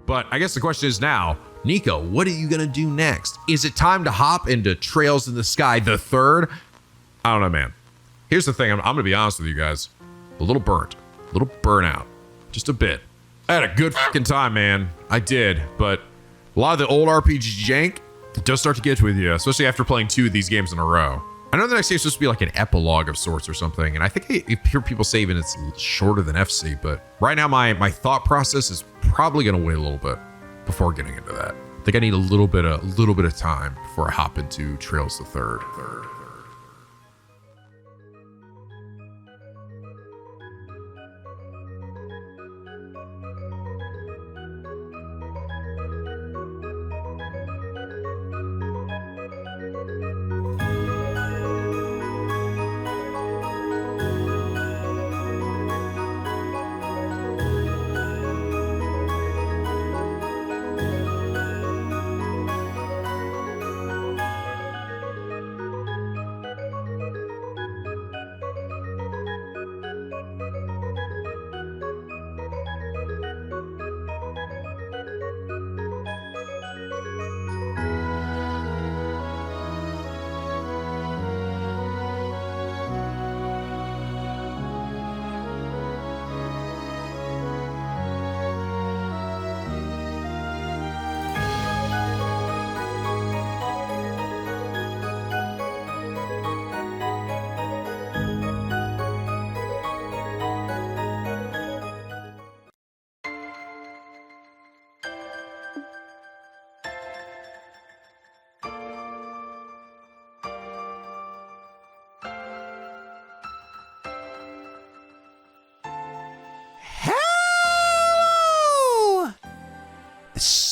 But I guess the question is now, Nico, what are you gonna do next? Is it time to hop into Trails in the Sky the Third? I don't know, man. Here's the thing, I'm gonna be honest with you guys. A little burnt, a little burnout, just a bit. I had a good fucking time, man. I did, but a lot of the old RPG jank does start to get with you, especially after playing 2 of these games in a row. I know the next game is supposed to be like an epilogue of sorts or something, and I think I hear people say even it's shorter than FC, but right now my thought process is probably gonna wait a little bit before getting into that. I think I need a little bit of time before I hop into Trails the Third.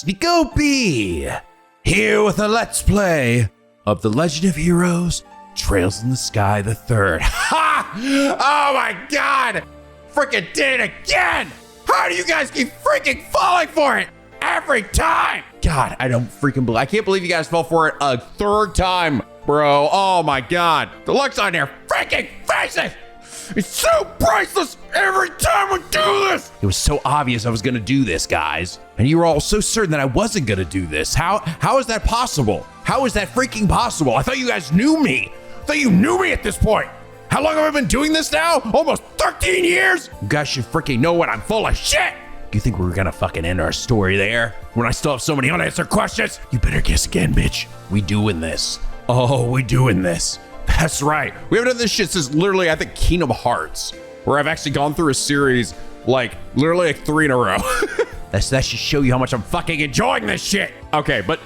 NicoB, here with a Let's Play of The Legend of Heroes, Trails in the Sky the Third. Ha! Oh my god! Freaking did it again! How do you guys keep freaking falling for it every time? God, I don't freaking believe, I can't believe you guys fell for it a third time, bro. Oh my god. The looks on their freaking faces! It's so priceless every time we do this! It was so obvious I was gonna do this, guys. And you were all so certain that I wasn't gonna do this. How is that possible? How is that freaking possible? I thought you guys knew me. I thought you knew me at this point. How long have I been doing this now? Almost 13 years? You guys should freaking know when I'm full of shit. You think we were gonna fucking end our story there? When I still have so many unanswered questions? You better guess again, bitch. We doing this. Oh, we doing this. That's right. We haven't done this shit since literally, I think, Kingdom Hearts, where I've actually gone through a series like literally like 3 in a row. That should show you how much I'm fucking enjoying this shit. Okay, but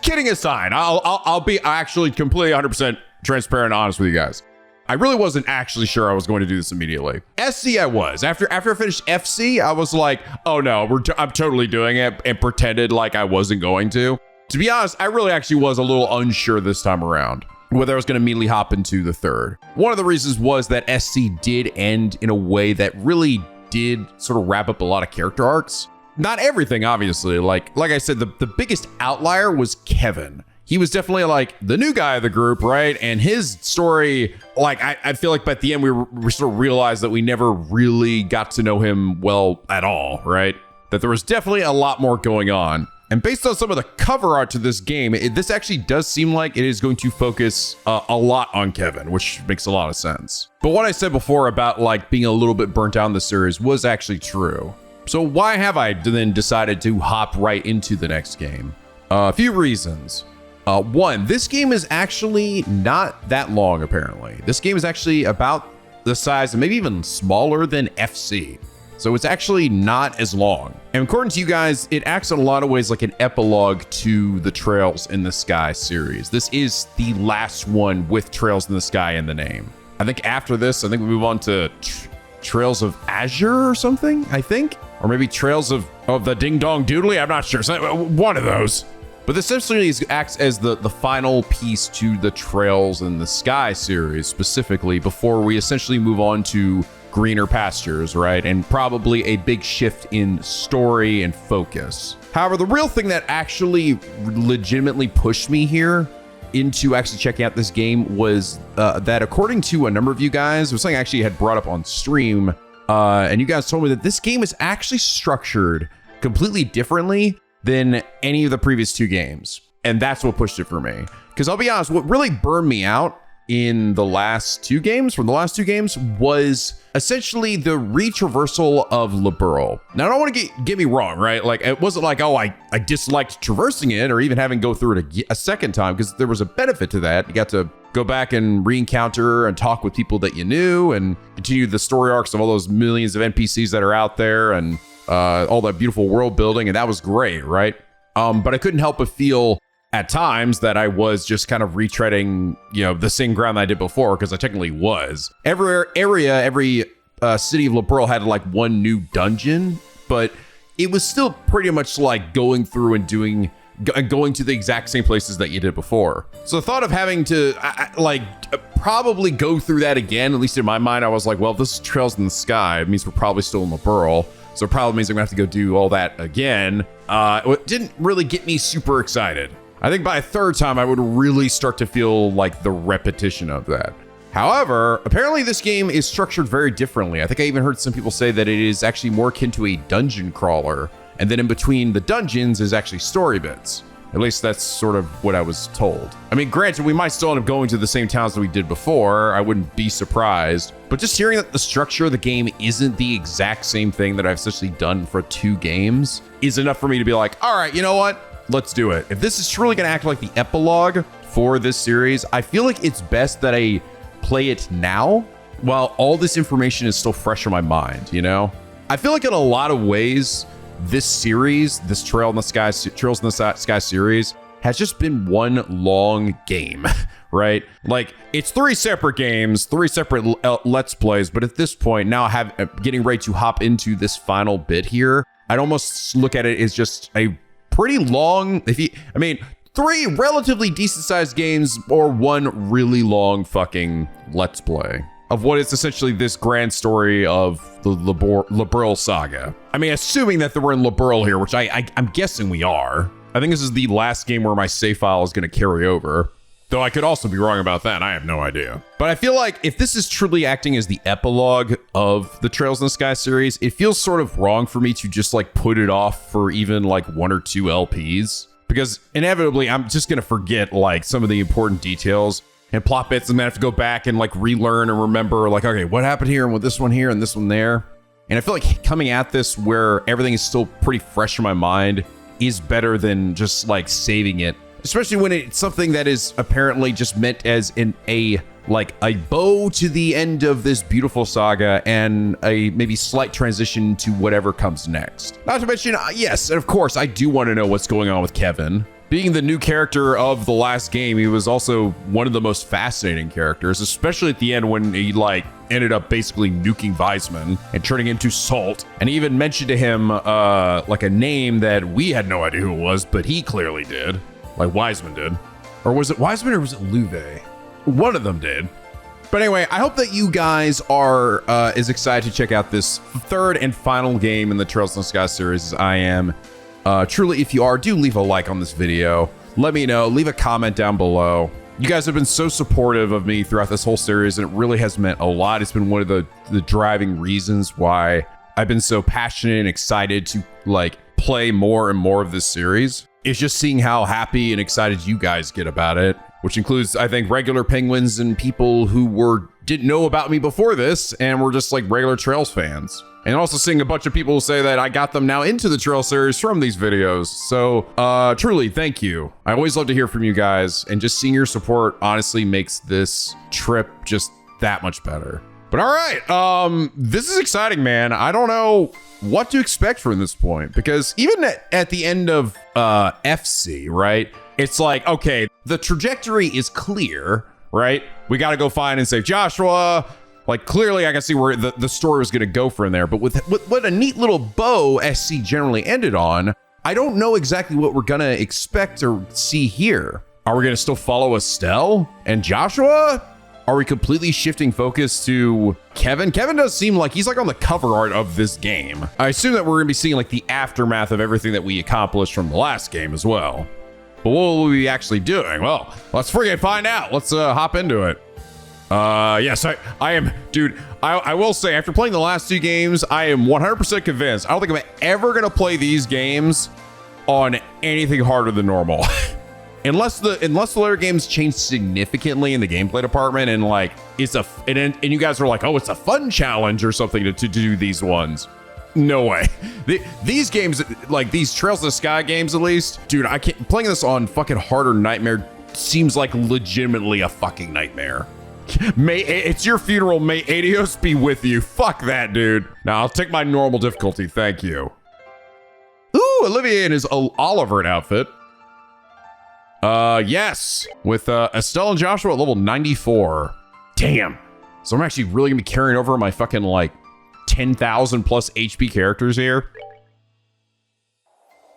kidding aside, I'll be actually completely 100% transparent and honest with you guys. I really wasn't actually sure I was going to do this immediately. SC I was. After I finished FC, I was like, oh no, I'm totally doing it, and pretended like I wasn't going to. To be honest, I really actually was a little unsure this time around whether I was going to immediately hop into the third. One of the reasons was that SC did end in a way that really did sort of wrap up a lot of character arcs. Not everything, obviously. Like I said, the biggest outlier was Kevin. He was definitely like the new guy of the group, right? And his story, like I feel like by the end we sort of realized that we never really got to know him well at all, right? That there was definitely a lot more going on. And based on some of the cover art to this game, this actually does seem like it is going to focus a lot on Kevin, which makes a lot of sense. But what I said before about like being a little bit burnt out in the series was actually true. So why have I then decided to hop right into the next game? A few reasons. One, this game is actually not that long, apparently. This game is actually about the size and maybe even smaller than FC. So it's actually not as long. And according to you guys, it acts in a lot of ways like an epilogue to the Trails in the Sky series. This is the last one with Trails in the Sky in the name. I think after this, I think we move on to Trails of Azure or something, I think. Or maybe Trails of the Ding Dong Doodly, I'm not sure. So one of those. But this essentially acts as the final piece to the Trails in the Sky series specifically before we essentially move on to greener pastures, right? And probably a big shift in story and focus. However, the real thing that actually legitimately pushed me here into actually checking out this game was that according to a number of you guys, it was something I actually had brought up on stream, and you guys told me that this game is actually structured completely differently than any of the previous 2 games. And that's what pushed it for me. Because I'll be honest, what really burned me out in the last 2 games, was essentially the retraversal of Liberl. Now, I don't want to get me wrong, right? Like, it wasn't like, oh, I disliked traversing it or even having to go through it a second time, because there was a benefit to that. You got to go back and re-encounter and talk with people that you knew and continue the story arcs of all those millions of NPCs that are out there and all that beautiful world building. And that was great, right? But I couldn't help but feel at times that I was just kind of retreading, the same ground that I did before, because I technically was. Every area, every city of Liberl had like one new dungeon, but it was still pretty much like going through and going to the exact same places that you did before. So the thought of having to probably go through that again, at least in my mind, I was like, well, this is Trails in the Sky. It means we're probably still in Liberl. So it probably means I'm gonna have to go do all that again. It didn't really get me super excited. I think by a third time, I would really start to feel like the repetition of that. However, apparently this game is structured very differently. I think I even heard some people say that it is actually more akin to a dungeon crawler. And then in between the dungeons is actually story bits. At least that's sort of what I was told. I mean, granted, we might still end up going to the same towns that we did before. I wouldn't be surprised. But just hearing that the structure of the game isn't the exact same thing that I've essentially done for 2 games is enough for me to be like, all right, you know what? Let's do it. If this is truly going to act like the epilogue for this series, I feel like it's best that I play it now while all this information is still fresh in my mind, I feel like in a lot of ways, this series, this Trails in the Sky series, has just been one long game, right? Like, it's 3 separate games, 3 separate Let's Plays, but at this point, now getting ready to hop into this final bit here, I'd almost look at it as just a pretty long, 3 relatively decent sized games or 1 really long fucking Let's Play of what is essentially this grand story of the Liberl saga. I mean, assuming that we're in Liberl here, which I'm guessing we are. I think this is the last game where my save file is going to carry over. Though I could also be wrong about that. I have no idea. But I feel like if this is truly acting as the epilogue of the Trails in the Sky series, it feels sort of wrong for me to just like put it off for even like 1 or 2 LPs. Because inevitably, I'm just going to forget like some of the important details and plot bits, and then I have to go back and like relearn and remember like, okay, what happened here and with this one here and this one there. And I feel like coming at this where everything is still pretty fresh in my mind is better than just like saving it. Especially when it's something that is apparently just meant as a bow to the end of this beautiful saga and a maybe slight transition to whatever comes next. Not to mention, yes, and of course, I do want to know what's going on with Kevin. Being the new character of the last game, he was also one of the most fascinating characters, especially at the end when he ended up basically nuking Weisman and turning him to salt. And he even mentioned to him a name that we had no idea who it was, but he clearly did. Like Wiseman did. Or was it Wiseman or was it Luve? One of them did. But anyway, I hope that you guys are as excited to check out this 3rd and final game in the Trails in the Sky series as I am. Truly, if you are, do leave a like on this video. Let me know. Leave a comment down below. You guys have been so supportive of me throughout this whole series, and it really has meant a lot. It's been one of the driving reasons why I've been so passionate and excited to play more and more of this series. It's just seeing how happy and excited you guys get about it, which includes, I think, regular penguins and people who didn't know about me before this and were just like regular Trails fans. And also seeing a bunch of people say that I got them now into the Trail series from these videos. So truly, thank you. I always love to hear from you guys, and just seeing your support honestly makes this trip just that much better. But all right, this is exciting, man. I don't know what to expect from this point, because even at the end of FC, right? It's like, okay, the trajectory is clear, right? We got to go find and save Joshua. Like, clearly I can see where the story was going to go from there. But with what a neat little bow SC generally ended on, I don't know exactly what we're going to expect or see here. Are we going to still follow Estelle and Joshua? Are we completely shifting focus to Kevin? Kevin does seem like he's on the cover art of this game. I assume that we're going to be seeing the aftermath of everything that we accomplished from the last game as well. But what will we be actually doing? Well, let's freaking find out. Let's hop into it. Yes, I am, dude. I will say, after playing the last 2 games, I am 100% convinced. I don't think I'm ever gonna play these games on anything harder than normal, unless the later games change significantly in the gameplay department, and like and you guys are like, oh, it's a fun challenge or something to do these ones. No way. These games, like these Trails in the Sky games, at least, dude, I can't. Playing this on fucking harder nightmare seems like legitimately a fucking nightmare. It's your funeral. May Adios be with you. Fuck that, dude. Now I'll take my normal difficulty. Thank you. Ooh, Olivier in his Oliver outfit. Yes. With Estelle and Joshua at level 94. Damn. So I'm actually really gonna be carrying over my fucking like 10,000 plus HP characters here.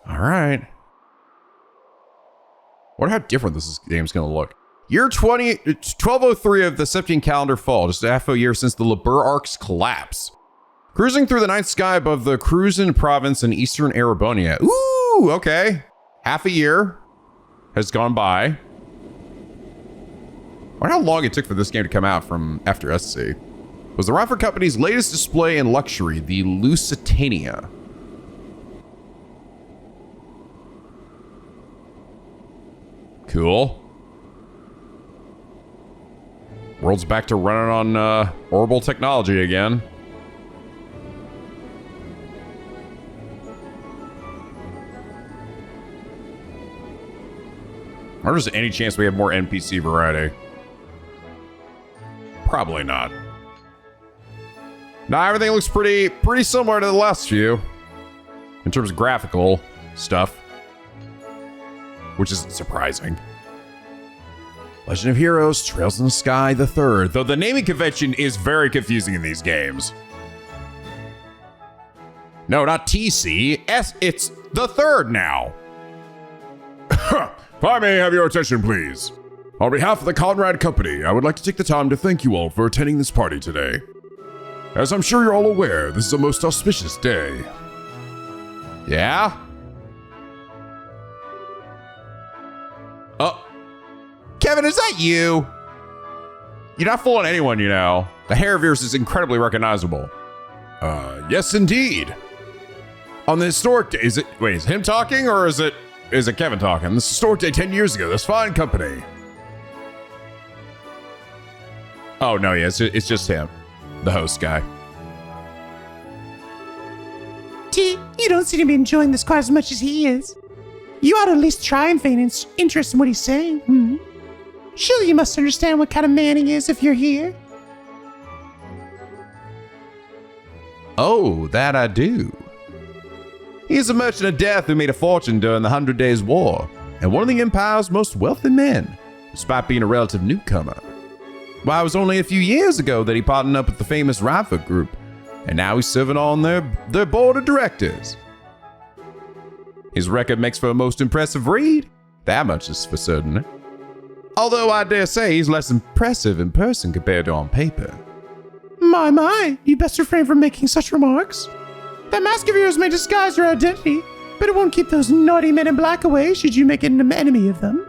All right. Wonder how different this game's gonna look. Year 1203 of the Septian calendar fall, just half a year since the Liber Ark's collapse. Cruising through the night sky above the Cruzan province in eastern Erebonia. Ooh, okay. Half a year has gone by. I wonder how long it took for this game to come out from after SC. It was the Rifle Company's latest display in luxury, the Lusitania. Cool. World's back to running on orbital technology again. Or is there any chance we have more NPC variety? Probably not. Now everything looks pretty similar to the last few in terms of graphical stuff, which isn't surprising. Legend of Heroes, Trails in the Sky, the third, though the naming convention is very confusing in these games. No, not TC, it's the third now. If I may have your attention, please. On behalf of the Conrad Company, I would like to take the time to thank you all for attending this party today. As I'm sure you're all aware, this is a most auspicious day. Yeah? Oh. Kevin, is that you? You're not fooling anyone, you know. The hair of yours is incredibly recognizable. Yes, indeed. On the historic day, is him talking or is it Kevin talking? This historic day 10 years ago, this fine company. Oh, no, yeah, it's just him, the host guy. Gee, you don't seem to be enjoying this quite as much as he is. You ought to at least try and feign interest in what he's saying. Surely you must understand what kind of man he is if you're here. Oh, that I do. He is a merchant of death who made a fortune during the 100 Days' War, and one of the Empire's most wealthy men, despite being a relative newcomer. Why, it was only a few years ago that he partnered up with the famous Rifle Group, and now he's serving on their board of directors. His record makes for a most impressive read, that much is for certain. Although I dare say he's less impressive in person compared to on paper. My, you best refrain from making such remarks. That mask of yours may disguise your identity, but it won't keep those naughty men in black away should you make an enemy of them.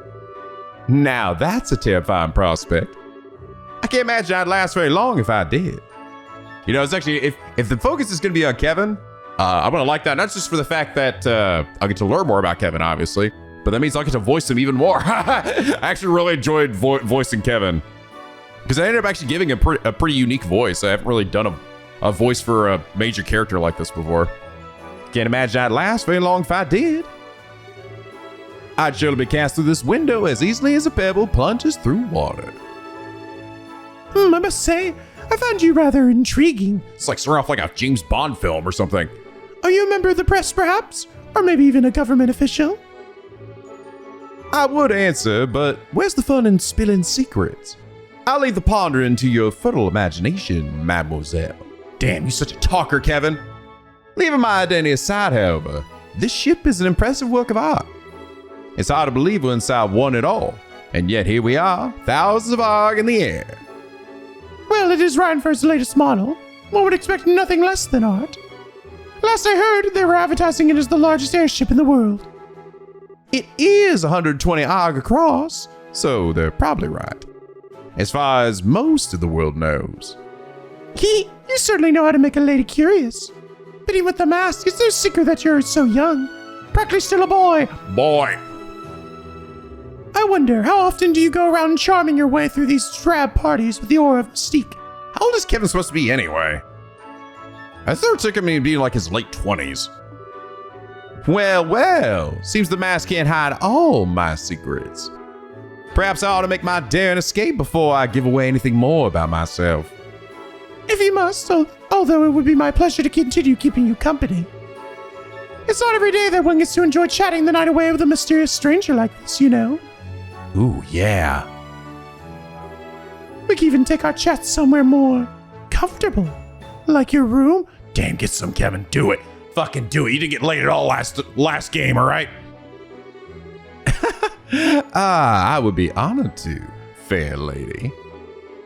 Now that's a terrifying prospect. I can't imagine I'd last very long if I did. You know, it's actually, if the focus is going to be on Kevin, I'm going to like that, not just for the fact that I'll get to learn more about Kevin, obviously, but that means I'll get to voice him even more. I actually really enjoyed voicing Kevin, because I ended up actually giving a pretty unique voice. I haven't really done a voice for a major character like this before. Can't imagine I'd last very long if I did. I'd surely be cast through this window as easily as a pebble plunges through water. I must say, I found you rather intriguing. It's like starting off like a James Bond film or something. Are you a member of the press, perhaps? Or maybe even a government official? I would answer, but where's the fun in spilling secrets? I'll leave the pondering to your fertile imagination, mademoiselle. Damn, you're such a talker, Kevin. Leaving my identity aside, however, this ship is an impressive work of art. It's hard to believe we're inside one at all, and yet here we are, thousands of arg in the air. Well, it is riding for its latest model. One would expect nothing less than art. Last I heard, they were advertising it as the largest airship in the world. It is 120 arg across, so they're probably right. as far as most of the world knows. You certainly know how to make a lady curious. But even with the mask, it's no secret that you're so young. Practically still a boy. Boy. I wonder, how often do you go around charming your way through these drab parties with the aura of mystique? How old is Kevin supposed to be anyway? I thought it took him to be like his late 20s. Well, seems the mask can't hide all my secrets. Perhaps I ought to make my daring escape before I give away anything more about myself. If you must, although it would be my pleasure to continue keeping you company. It's not every day that one gets to enjoy chatting the night away with a mysterious stranger like this, you know. Ooh, yeah. We can even take our chats somewhere more comfortable. Like your room. Damn, get some, Kevin. Do it. Fucking do it. You didn't get laid at all last game, all right? I would be honored to, fair lady.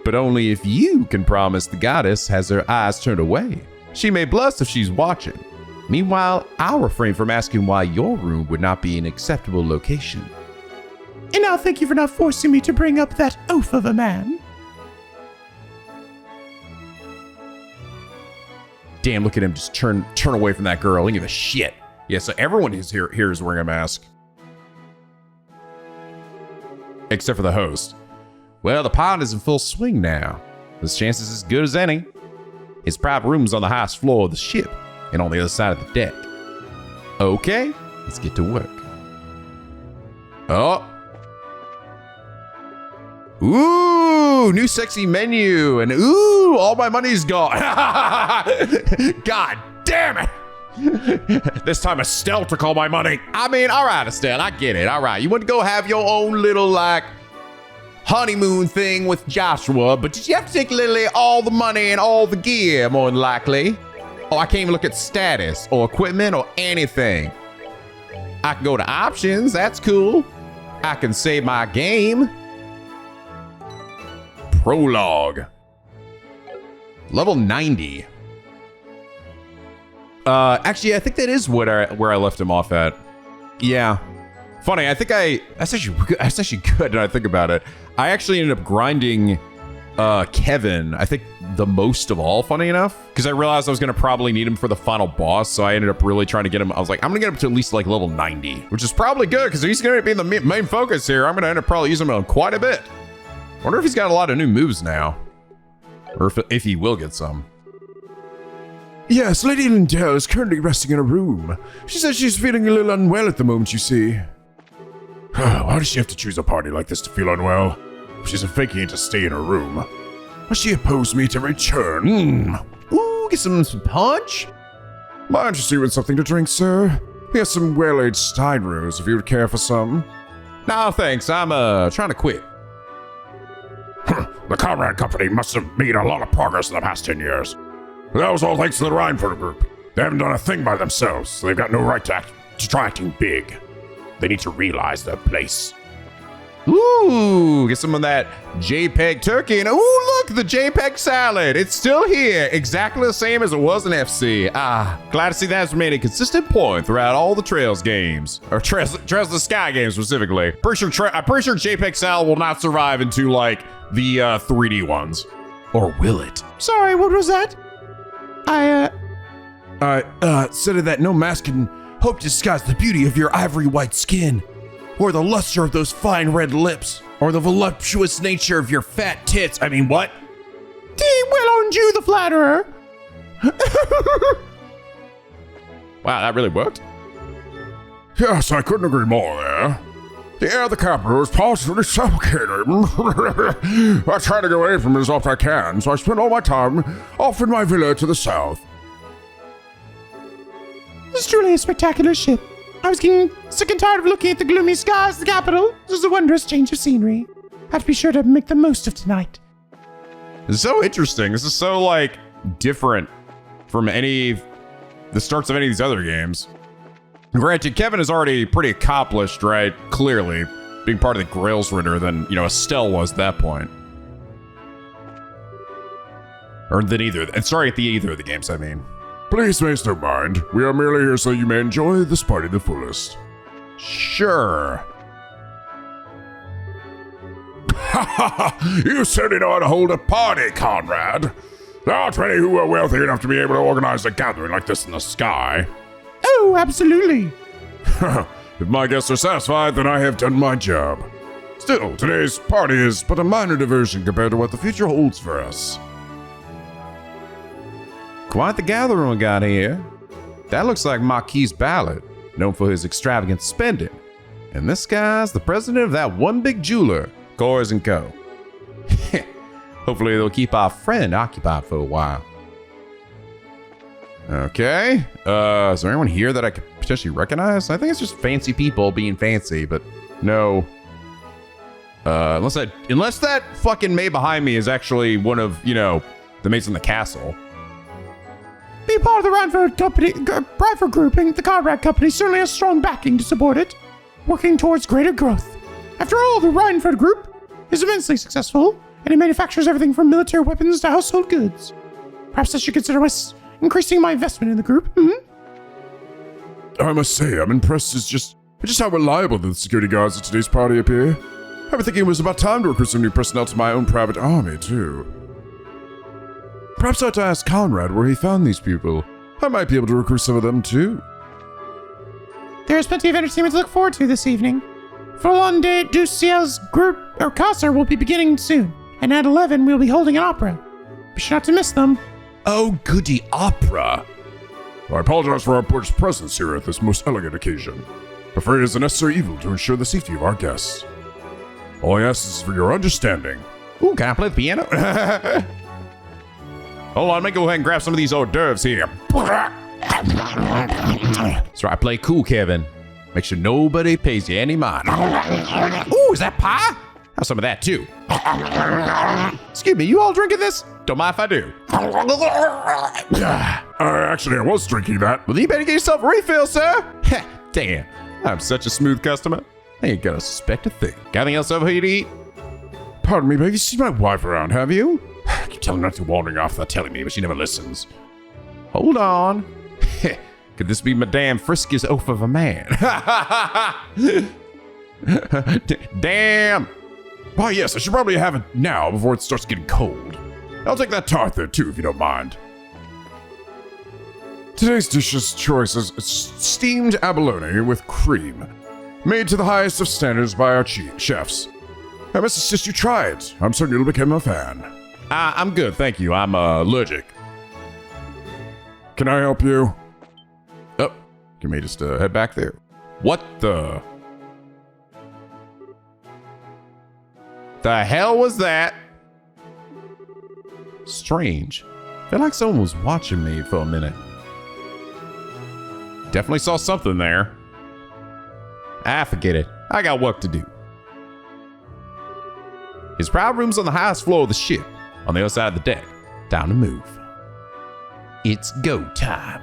But only if you can promise the goddess has her eyes turned away. She may blush if she's watching. Meanwhile, I'll refrain from asking why your room would not be an acceptable location. And now thank you for not forcing me to bring up that oaf of a man. Damn, look at him just turn away from that girl. He give a shit. Yeah, so everyone who's here is wearing a mask. Except for the host. Well, the pod is in full swing now. His chances as good as any. His private room's on the highest floor of the ship and on the other side of the deck. Okay, let's get to work. Oh. Ooh, new sexy menu. And ooh, all my money's gone. God damn it. This time Estelle took all my money. I mean, all right, Estelle, I get it. All right, you want to go have your own little, like, honeymoon thing with Joshua, but did you have to take literally all the money and all the gear, more than likely? Oh, I can't even look at status or equipment or anything. I can go to options, that's cool. I can save my game. Prologue. Level 90. Actually, I think that is where I left him off at. Yeah. Funny, I think that's actually good now I think about it. I actually ended up grinding Kevin, I think the most of all, funny enough, because I realized I was going to probably need him for the final boss, so I ended up really trying to get him. I was like, I'm going to get him to at least like level 90, which is probably good because he's going to be the main focus here. I'm going to end up probably using him quite a bit. Wonder if he's got a lot of new moves now, or if he will get some. Yes, Lady Lindell is currently resting in a room. She says she's feeling a little unwell at the moment, you see. Why does she have to choose a party like this to feel unwell? She's faking it to stay in her room. Must she oppose me to return? Ooh, get some punch? Might interest you in something to drink, sir? We have some well-aged Stein Rose if you would care for some. No, thanks. I'm trying to quit. The Comrade Company must have made a lot of progress in the past 10 years. That was all thanks to the Reinford Group. They haven't done a thing by themselves, so they've got no right to try acting big. They need to realize their place. Ooh, get some of that JPEG turkey. And ooh, look, the JPEG salad. It's still here, exactly the same as it was in FC. Glad to see that's remained a consistent point throughout all the Trails games. Or Trails of the Sky games specifically. I'm pretty sure JPEG salad will not survive into, like, the 3D ones. Or will it? Sorry, what was that? I said that no mask can hope to disguise the beauty of your ivory white skin, or the luster of those fine red lips, or the voluptuous nature of your fat tits. I mean, what? Well owned you, the flatterer. Wow, that really worked? Yes, I couldn't agree more there. The air of the capital is positively suffocating. I try to get away from it as often as I can, so I spend all my time off in my villa to the south. This is truly a spectacular ship. I was getting sick and tired of looking at the gloomy skies of the capital. This is a wondrous change of scenery. I have to be sure to make the most of tonight. This is so interesting. This is so, like, different from the starts of any of these other games. Granted, Kevin is already pretty accomplished, right? Clearly, being part of the Gralsritter than, Estelle was at that point. Or than either. And sorry, at either of the games, I mean. Please make no mind. We are merely here so you may enjoy this party the fullest. Sure. You certainly know how to hold a party, Conrad. There aren't many who are wealthy enough to be able to organize a gathering like this in the sky. Oh, absolutely. If my guests are satisfied, then I have done my job. Still, today's party is but a minor diversion compared to what the future holds for us. Quite the gathering we got here. That looks like Marquis Ballard, known for his extravagant spending. And this guy's the president of that one big jeweler, Coors & Co. Hopefully they'll keep our friend occupied for a while. Okay. Is there anyone here that I could potentially recognize? I think it's just fancy people being fancy, but no. Unless that fucking maid behind me is actually one of, the maids in the castle. Be part of the Rhineford Company, Rhineford Group, and the Conrad Company certainly has strong backing to support it, working towards greater growth. After all, the Rhineford Group is immensely successful, and it manufactures everything from military weapons to household goods. Perhaps I should consider increasing my investment in the group. I must say, I'm impressed with just how reliable the security guards at today's party appear. I've been thinking it was about time to recruit some new personnel to my own private army, too. Perhaps I ought to ask Conrad where he found these people. I might be able to recruit some of them, too. There's plenty of entertainment to look forward to this evening. Furlon de Duciel's group or concert will be beginning soon, and at 11 we'll be holding an opera. Be sure not to miss them. Oh, goody, opera. I apologize for our board's presence here at this most elegant occasion. I'm afraid it is a necessary evil to ensure the safety of our guests. All I ask is for your understanding. Ooh, can I play the piano? Hold on, let me go ahead and grab some of these hors d'oeuvres here. That's right, play cool, Kevin. Make sure nobody pays you any mind. Ooh, is that pie? Have some of that, too. Excuse me, you all drinking this? Don't mind if I do. Actually, I was drinking that. Well, you better get yourself a refill, sir. Damn, I'm such a smooth customer. I ain't gonna suspect a thing. Got anything else over here to eat? Pardon me, but have you seen my wife around, have you? I keep telling her not to wandering off without telling me, but she never listens. Hold on. Could this be Madame Frisky's oaf of a man? Damn. Why, yes, I should probably have it now before it starts getting cold. I'll take that tart there, too, if you don't mind. Today's dish's choice is steamed abalone with cream, made to the highest of standards by our chefs. I must insist you try it. I'm certain you'll become a fan. I'm good, thank you. I'm allergic. Can I help you? Oh, you may just head back there. What the hell was that? Strange. Felt like someone was watching me for a minute. Definitely saw something there. Forget it. I got work to do. His private room's on the highest floor of the ship, on the other side of the deck. Time to move. It's go time.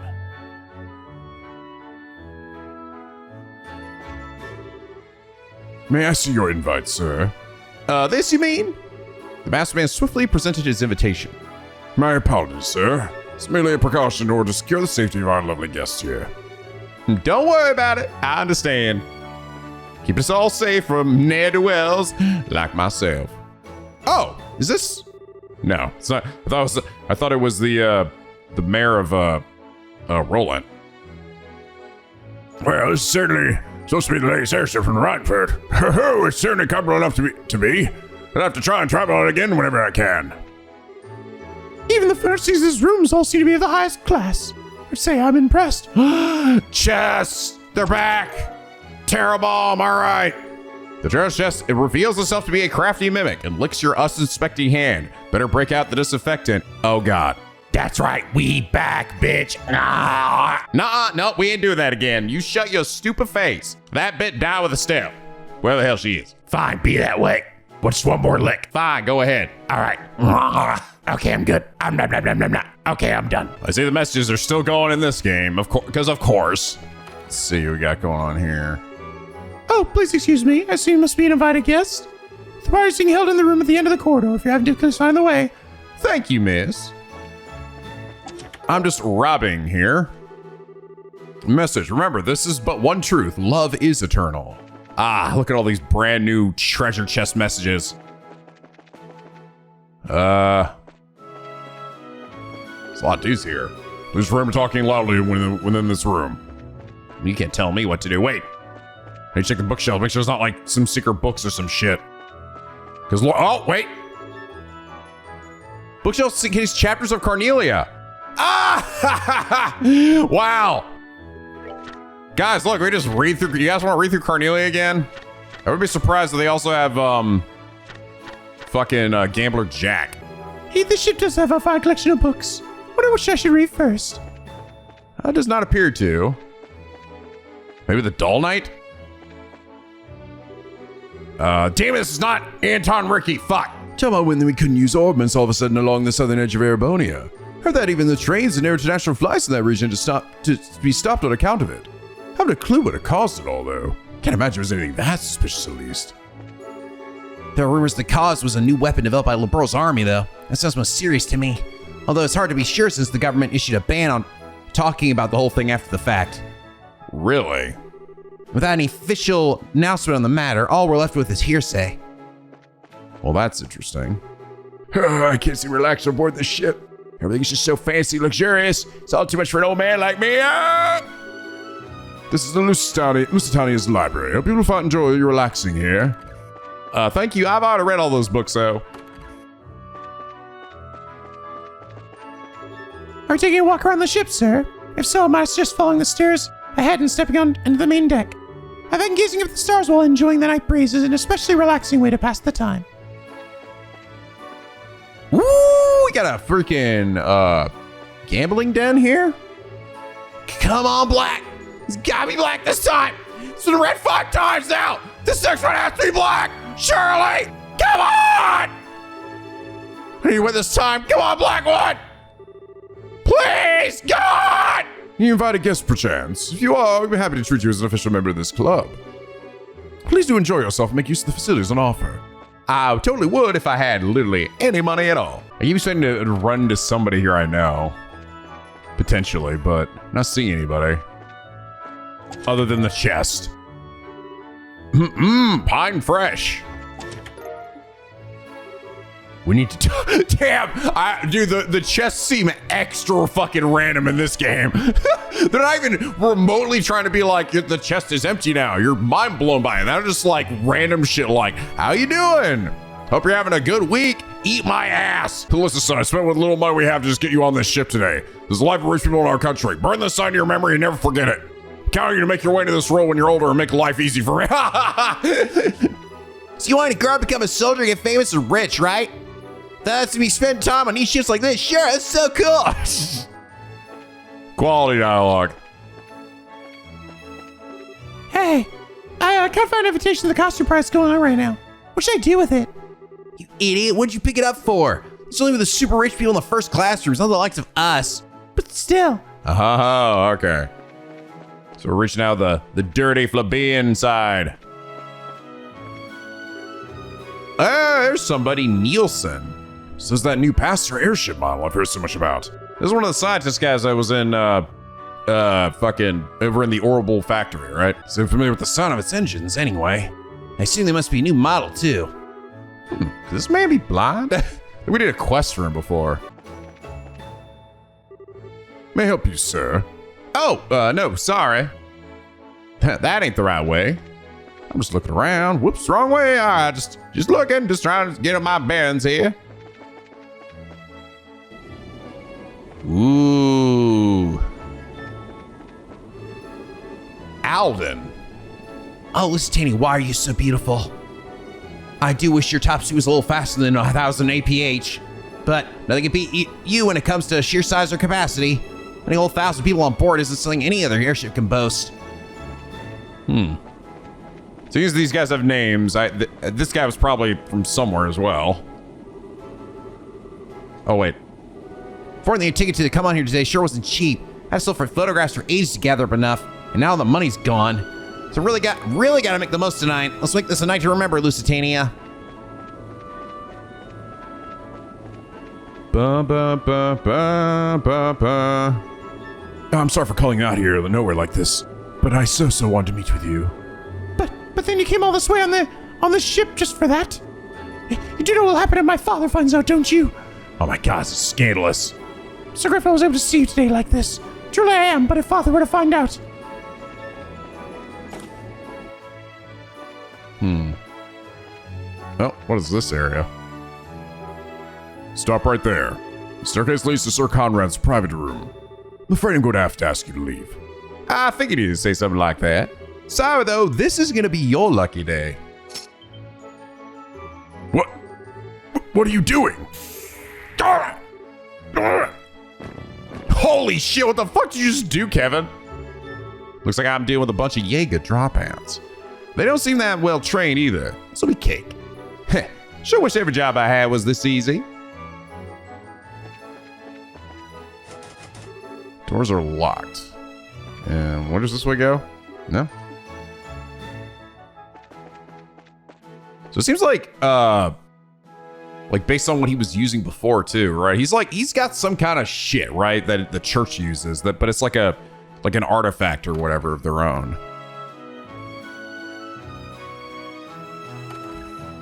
May I see your invite, sir? This you mean? The master man swiftly presented his invitation. My apologies, sir. It's merely a precaution in order to secure the safety of our lovely guests here. Don't worry about it. I understand. Keep us all safe from ne'er-do-wells like myself. Oh, is this? No, it's not. I thought it was the mayor of Roland. Well, this is certainly supposed to be the latest airship from Rhineford. Oh, it's certainly comfortable enough to be. I'll have to try and travel it again whenever I can. Even the furnishings of his rooms all seem to be of the highest class. I'd say I'm impressed. Chess! They're back! Terror bomb, alright. The treasure chest, it reveals itself to be a crafty mimic and licks your unsuspecting hand. Better break out the disinfectant. Oh god. That's right, we back, bitch. Nah, no, we ain't doing that again. You shut your stupid face. That bit died with a step. Where the hell she is? Fine, be that way. What's one more lick? Fine, go ahead. All right. Okay, I'm good. Okay, I'm done. I see the messages are still going in this game, of course, because of course. Let's see what we got going on here. Oh, please excuse me. I see you must be an invited guest. The party's being held in the room at the end of the corridor. If you have difficulty finding the way. Thank you, miss. I'm just robbing here. Message. Remember, this is but one truth. Love is eternal. Ah, look at all these brand new treasure chest messages. There's a lot of dudes here. Please remember talking loudly within this room. You can't tell me what to do. Wait. Hey, check the bookshelf. Make sure it's not like some secret books or some shit. Because, oh, wait. Bookshelf contains chapters of Cornelia. Ah! Wow. Guys, look, we just read through. You guys want to read through Cornelia again? I would be surprised if they also have, fucking Gambler Jack. Hey, this ship does have a fine collection of books. Wonder which I should read first. That does not appear to. Maybe the Dull Knight? Damn it, this is not Anton Ricky. Fuck. Tell me when we couldn't use orbments all of a sudden along the southern edge of Erebonia. Heard that even the trains and international flights in that region to be stopped on account of it. Haven't a clue what it caused it all, though. Can't imagine there was anything that suspicious, at least. There are rumors the cause was a new weapon developed by Liberal's army, though. That sounds most serious to me. Although it's hard to be sure since the government issued a ban on talking about the whole thing after the fact. Really? Without any official announcement on the matter, all we're left with is hearsay. Well, that's interesting. I can't seem to relax on board this ship. Everything's just so fancy, luxurious. It's all too much for an old man like me. This is the Lusitania's library. Hope you will enjoy your relaxing here. Thank you. I've already read all those books, though. Are you taking a walk around the ship, sir? If so, I might suggest following the stairs ahead and stepping on into the main deck. I think gazing up at the stars while enjoying the night breeze is an especially relaxing way to pass the time. Woo! We got a freaking gambling den here. Come on, Black. It's gotta be Black this time. It's been red 5 times now. This next one has to be Black. Shirley, come on! I need to win this time. Come on, Black one. Please, come on! You invited guests, perchance. If you are, we'd be happy to treat you as an official member of this club. Please do enjoy yourself and make use of the facilities on offer. I totally would if I had literally any money at all. I keep saying to run to somebody here I know. Potentially, but not seeing anybody. Other than the chest. Pine fresh. We need to damn, dude, the chests seem extra fucking random in this game. They're not even remotely trying to be like, the chest is empty now. You're mind blown by it. They're just like random shit like, how you doing? Hope you're having a good week. Eat my ass. Listen, son, I spent what little money we have to just get you on this ship today. There's a life of rich people in our country. Burn this sign to your memory and never forget it. Count on you to make your way to this role when you're older and make life easy for me. So you want to grow up, become a soldier, get famous and rich, right? That's to be spending time on these ships like this. Sure, that's so cool. Quality dialogue. Hey, I can't find an invitation to the costume prize going on right now. What should I do with it? You idiot, what'd you pick it up for? It's only with the super rich people in the first classrooms, not the likes of us. But still. Oh, okay. So we're reaching out the dirty plebeian side. Oh, there's somebody, Nielsen. So is that new passenger airship model I've heard so much about. This is one of the scientist guys that was in, fucking over in the Orbital factory, right? So familiar with the sound of its engines, anyway. I assume they must be a new model, too. Could this man be blind? We did a quest for him before. May I help you, sir? Oh, no, sorry. That ain't the right way. I'm just looking around. Whoops, wrong way. All right, just looking, just trying to get up my bearings here. Ooh. Alden. Oh, Lusitania, why are you so beautiful? I do wish your top speed was a little faster than 1,000 APH, but nothing can beat you when it comes to sheer size or capacity. Putting all 1,000 people on board isn't something any other airship can boast. So these guys have names. This guy was probably from somewhere as well. Oh, wait. Fortunately, your ticket to come on here today sure wasn't cheap. I had to look for photographs for ages to gather up enough, and now the money's gone. So really got to make the most tonight. Let's make this a night to remember, Lusitania. I'm sorry for calling you out here out of nowhere like this, but I so wanted to meet with you. But then you came all this way on the ship just for that? You do know what will happen if my father finds out, don't you? Oh my God, this is scandalous. Sir Griff, I was able to see you today like this. Truly I am, but if father were to find out... Well, what is this area? Stop right there. The staircase leads to Sir Conrad's private room. I'm afraid I'm going to have to ask you to leave. I figured you'd say something like that. Sorry though, this is gonna be your lucky day. What are you doing? Holy shit, what the fuck did you just do, Kevin? Looks like I'm dealing with a bunch of Jaeger dropouts. They don't seem that well trained either. This'll be cake. Heh, sure wish every job I had was this easy. Doors are locked. And where does this way go? No? So it seems like based on what he was using before too, right? He's got some kind of shit, right, that the church uses, but it's like an artifact or whatever of their own.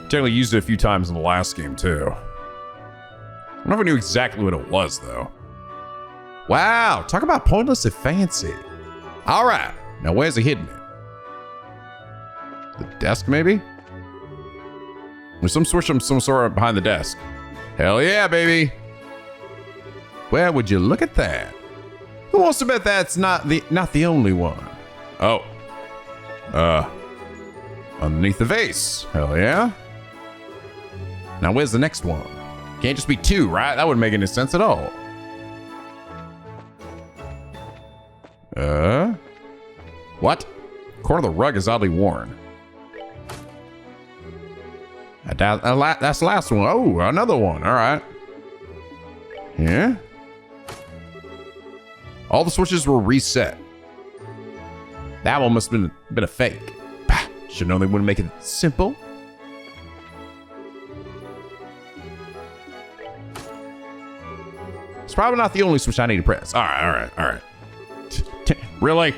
Technically used it a few times in the last game too. I don't know if I knew exactly what it was though. Wow, talk about pointless and fancy. All right, now where's he hidden it? The desk maybe? There's some switch of some sort behind the desk. Hell yeah, baby. Well, would you look at that? Who wants to bet that's not the only one? Oh. Underneath the vase. Hell yeah. Now where's the next one? Can't just be two, right? That wouldn't make any sense at all. What? Corner of the rug is oddly worn. That's the last one. Oh, another one. All right. Yeah. All the switches were reset. That one must have been a fake. Should know they wouldn't make it simple. It's probably not the only switch I need to press. All right. Really?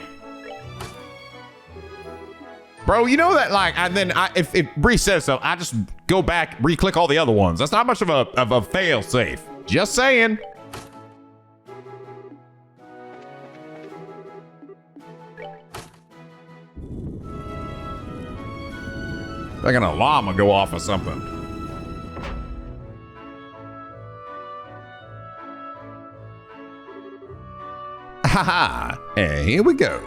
Bro, you know that if it resets stuff, I just go back, re-click all the other ones. That's not much of a fail safe. Just saying. Like an alarm will go off or something. Haha, and here we go.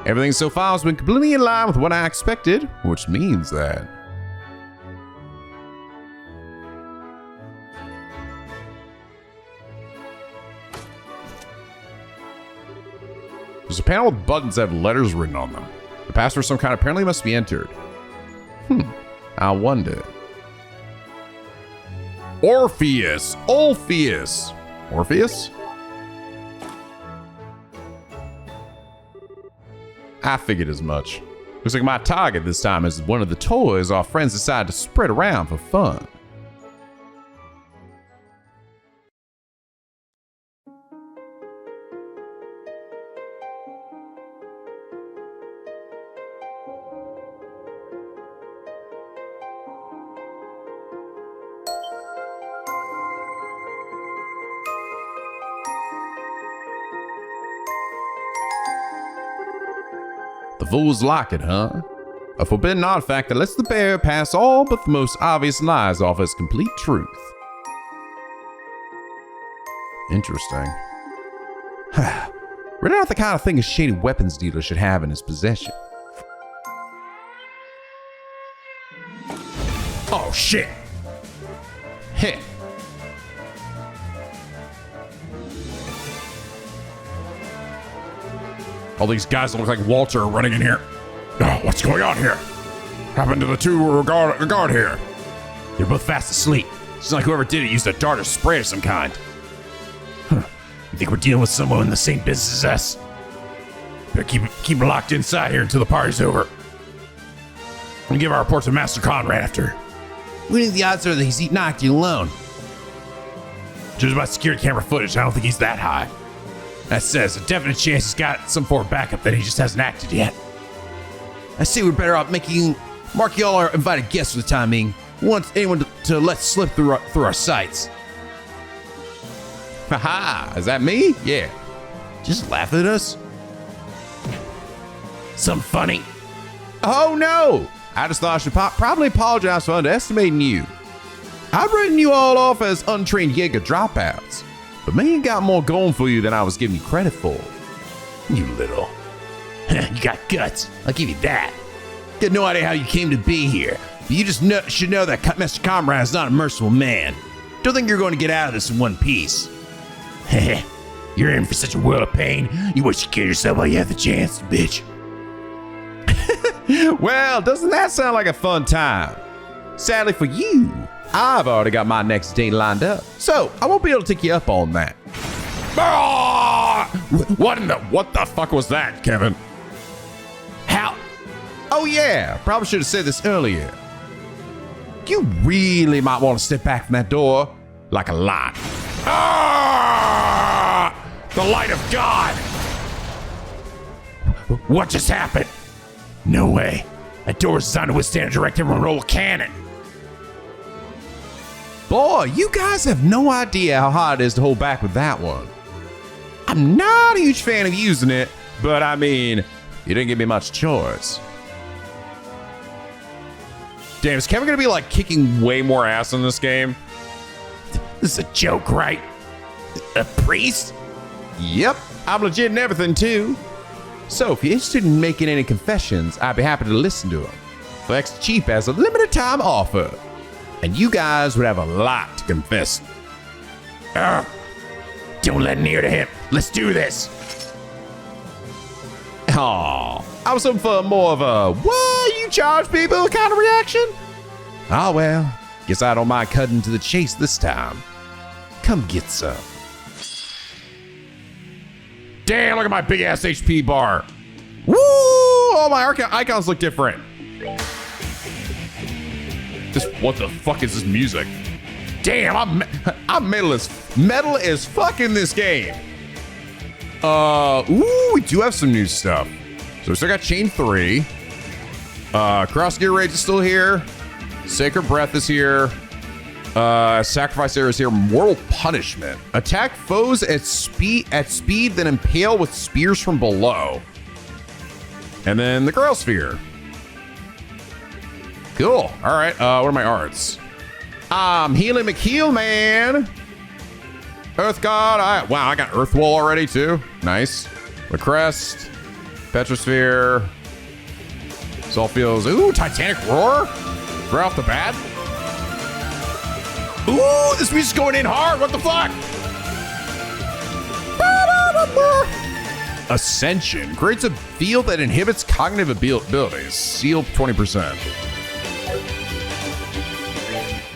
Everything so far has been completely in line with what I expected, which means that... There's a panel with buttons that have letters written on them. The password of some kind apparently must be entered. I wonder. Orpheus. Orpheus. I figured as much. Looks like my target this time is one of the toys our friends decided to spread around for fun. The fools like it, huh? A forbidden artifact that lets the bearer pass all but the most obvious lies off as complete truth. Interesting. Really not the kind of thing a shady weapons dealer should have in his possession. Oh shit! Heh. All these guys that look like Walter are running in here. Oh, what's going on here? Happened to the two guard here? They're both fast asleep. Seems like whoever did it used a dart or spray of some kind. Huh. You think we're dealing with someone in the same business as us? Better keep them locked inside here until the party's over. We'll give our report to Master Conrad after. What do you think the odds are that he's not acting alone? Judging by security camera footage, I don't think he's that high. That says a definite chance he's got some form of backup that he just hasn't acted yet. I say we're better off marking all our invited guests for the time being. wants anyone to let slip through our sights. Haha, is that me? Yeah. Just laugh at us? Something funny? Oh no! I just thought I should probably apologize for underestimating you. I've written you all off as untrained Jaeger dropouts, but man, you got more going for you than I was giving you credit for. You little. You got guts. I'll give you that. Got no idea how you came to be here, but you just should know that Mr. Comrade is not a merciful man. Don't think you're going to get out of this in one piece. You're in for such a world of pain. You wish you killed yourself while you have the chance, bitch. Well, doesn't that sound like a fun time? Sadly for you, I've already got my next date lined up, so I won't be able to take you up on that. Ah! What the fuck was that, Kevin? How? Oh yeah, probably should have said this earlier. You really might want to step back from that door like a lot. Ah! The light of God! What just happened? No way. That door is designed to withstand a direct and roll cannon. Boy, you guys have no idea how hard it is to hold back with that one. I'm not a huge fan of using it, but I mean, you didn't give me much choice. Damn, is Kevin gonna be like kicking way more ass in this game? This is a joke, right? A priest? Yep, I'm legit and everything too. So if you're interested in making any confessions, I'd be happy to listen to them. For extra cheap as a limited time offer. And you guys would have a lot to confess. Don't let an ear to him. Let's do this. Aw, I was hoping for more of a, what, you charge people kind of reaction? Oh well, guess I don't mind cutting to the chase this time. Come get some. Damn, look at my big ass HP bar. Woo! All my icons look different. What the fuck is this music? Damn, I'm metal as fuck in this game. Ooh, we do have some new stuff. So we still got Chain 3. Cross Gear Rage is still here. Sacred Breath is here. Sacrifice Arrow is here. Mortal Punishment. Attack foes at speed, then impale with spears from below. And then the Gralsritter. Cool. All right. What are my arts? Healing McHeal, man. Earth God. Wow, I got Earth Wall already too. Nice. The Crest. Petrosphere. This all feels. Ooh, Titanic Roar. Right off the bat. Ooh, this music's going in hard. What the fuck? Ascension creates a field that inhibits cognitive abilities. Seal 20%.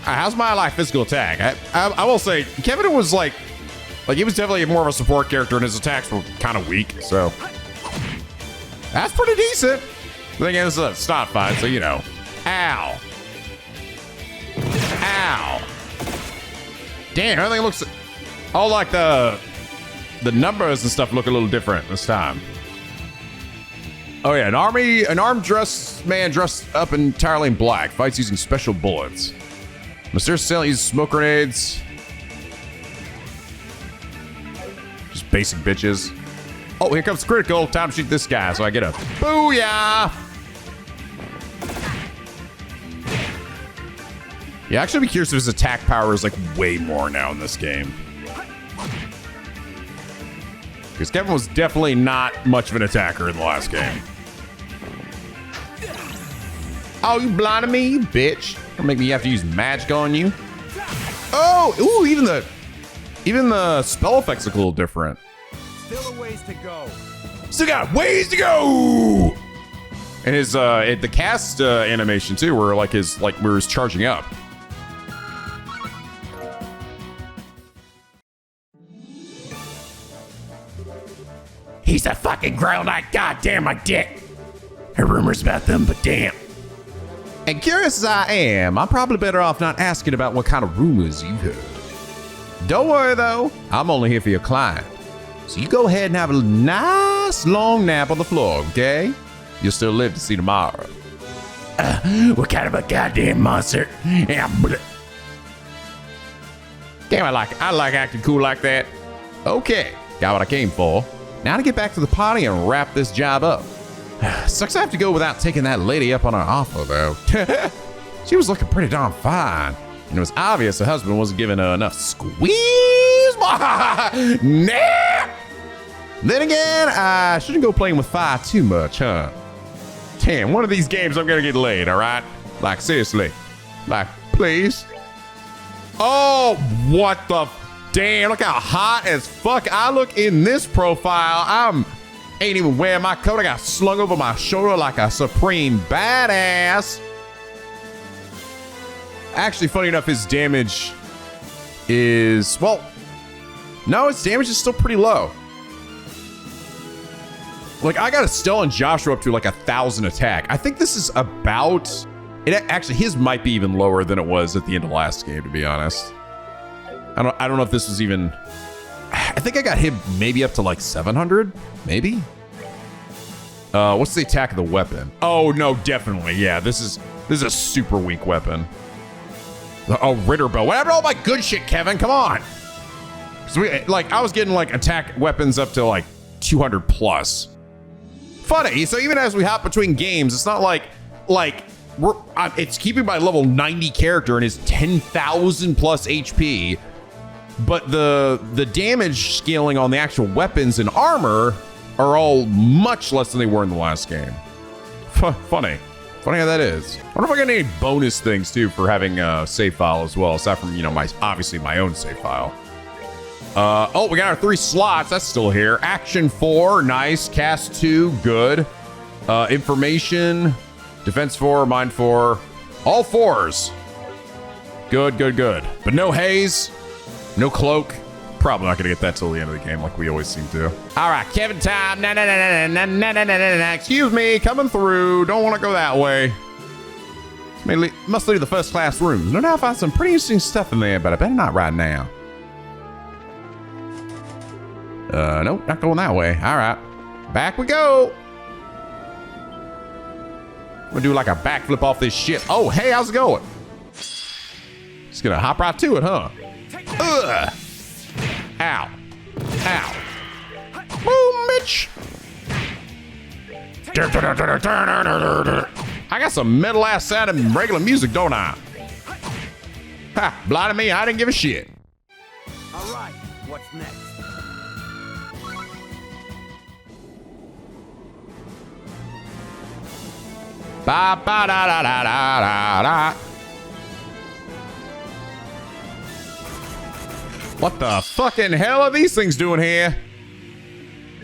How's my like physical attack? I will say Kevin was like he was definitely more of a support character, and his attacks were kind of weak. So that's pretty decent. The thing is, it's not fine, so you know. Ow. Ow. Damn, everything looks all like the numbers and stuff look a little different this time. Oh yeah, an armed man dressed up entirely in black fights using special bullets. Mysterious Assailant uses smoke grenades. Just basic bitches. Oh, here comes critical. Time to shoot this guy, so I get a booyah. Yeah, actually, I'd be curious if his attack power is like way more now in this game. Because Kevin was definitely not much of an attacker in the last game. Oh, you blinded me, you bitch. Don't make me have to use magic on you. Oh, ooh, even the spell effects look a little different. Still a ways to go. Still got ways to go. And his the cast animation too, where where he's charging up. He's a fucking Grail Knight. God damn my dick. Heard rumors about them, but damn. And curious as I am, I'm probably better off not asking about what kind of rumors you've heard. Don't worry though, I'm only here for your client. So you go ahead and have a nice long nap on the floor, okay? You'll still live to see tomorrow. What kind of a goddamn monster? Yeah. Damn, I like acting cool like that. Okay, got what I came for. Now to get back to the party and wrap this job up. Sucks I have to go without taking that lady up on her offer, though. She was looking pretty darn fine, and it was obvious her husband wasn't giving her enough squeeze. Nah. Then again, I shouldn't go playing with fire too much, huh? Damn, one of these games I'm gonna get laid, all right? Like, seriously. Like, please. Oh, what the... Damn, look how hot as fuck I look in this profile. Ain't even wearing my coat. I got slung over my shoulder like a supreme badass. Actually, funny enough, his damage is... Well, no, his damage is still pretty low. Like, I got Estelle and Joshua up to like 1,000 attack. I think this is about... Actually, his might be even lower than it was at the end of last game, to be honest. I don't know if this was even... I think I got him maybe up to like 700, maybe? What's the attack of the weapon? Oh, no, definitely. Yeah, this is a super weak weapon. Oh, Ritter bow. Whatever, all my good shit, Kevin. Come on. So I was getting like attack weapons up to like 200 plus. Funny. So even as we hop between games, it's not like it's keeping my level 90 character and his 10,000 plus HP, but the damage scaling on the actual weapons and armor are all much less than they were in the last game. Funny how that is. I wonder if I got any bonus things too for having a save file as well, aside from, obviously my own save file. Oh, we got our 3 slots. That's still here. Action 4, nice. Cast 2, good. Information, defense 4, mind 4, all 4s. Good. But no haze, no cloak. Probably not gonna get that till the end of the game, like we always seem to. All right, Kevin time. Excuse me, coming through. Don't want to go that way. Must leave the first class rooms. No doubt I find some pretty interesting stuff in there, but I better not right now. Nope, not going that way. All right, back we go. I'm gonna do like a backflip off this shit. Oh, hey, how's it going? Just gonna hop right to it, huh? Ugh. Ow. Boom, bitch. I got some metal ass sound and regular music, don't I? Ha, blinded me, I didn't give a shit. All right, what's next? Ba ba da da da da da. What the fucking hell are these things doing here?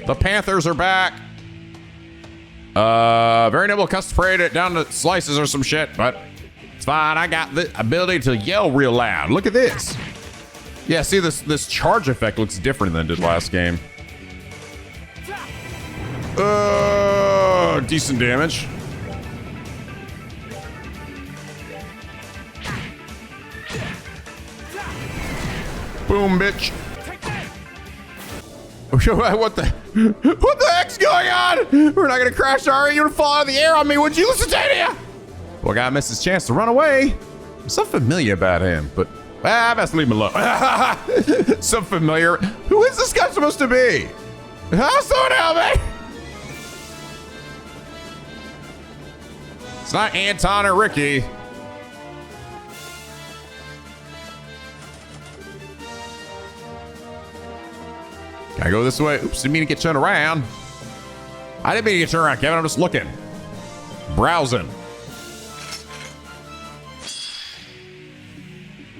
The Panthers are back. Very nimble, custom parade it down to slices or some shit, but it's fine. I got the ability to yell real loud. Look at this. Yeah, see this charge effect looks different than it did last game. Decent damage. Boom, bitch. What the heck's going on? We're not gonna crash, are you? You're gonna fall out of the air on me, would you, Lusitania? Well, guy missed his chance to run away. There's something familiar about him, but I best leave him alone. Some familiar. Who is this guy supposed to be? Someone help me! It's not Anton or Ricky. Can I go this way? Oops, didn't mean to get turned around. I didn't mean to get turned around, Kevin. I'm just looking. Browsing.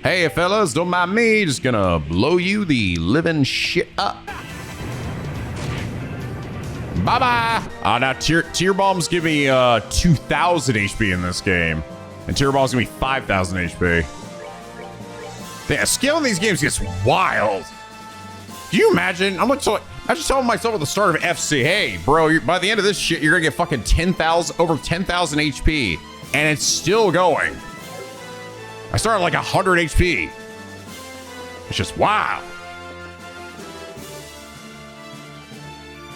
Hey, fellas, don't mind me. Just gonna blow you the living shit up. Bye-bye. Now, Tear Bombs give me 2,000 HP in this game. And Tear Bombs give me 5,000 HP. The skill in these games gets wild. Do you imagine? I just telling myself at the start of FC, hey, bro, by the end of this shit, you're gonna get fucking over 10,000 HP, and it's still going. I started like 100 HP. It's just wow.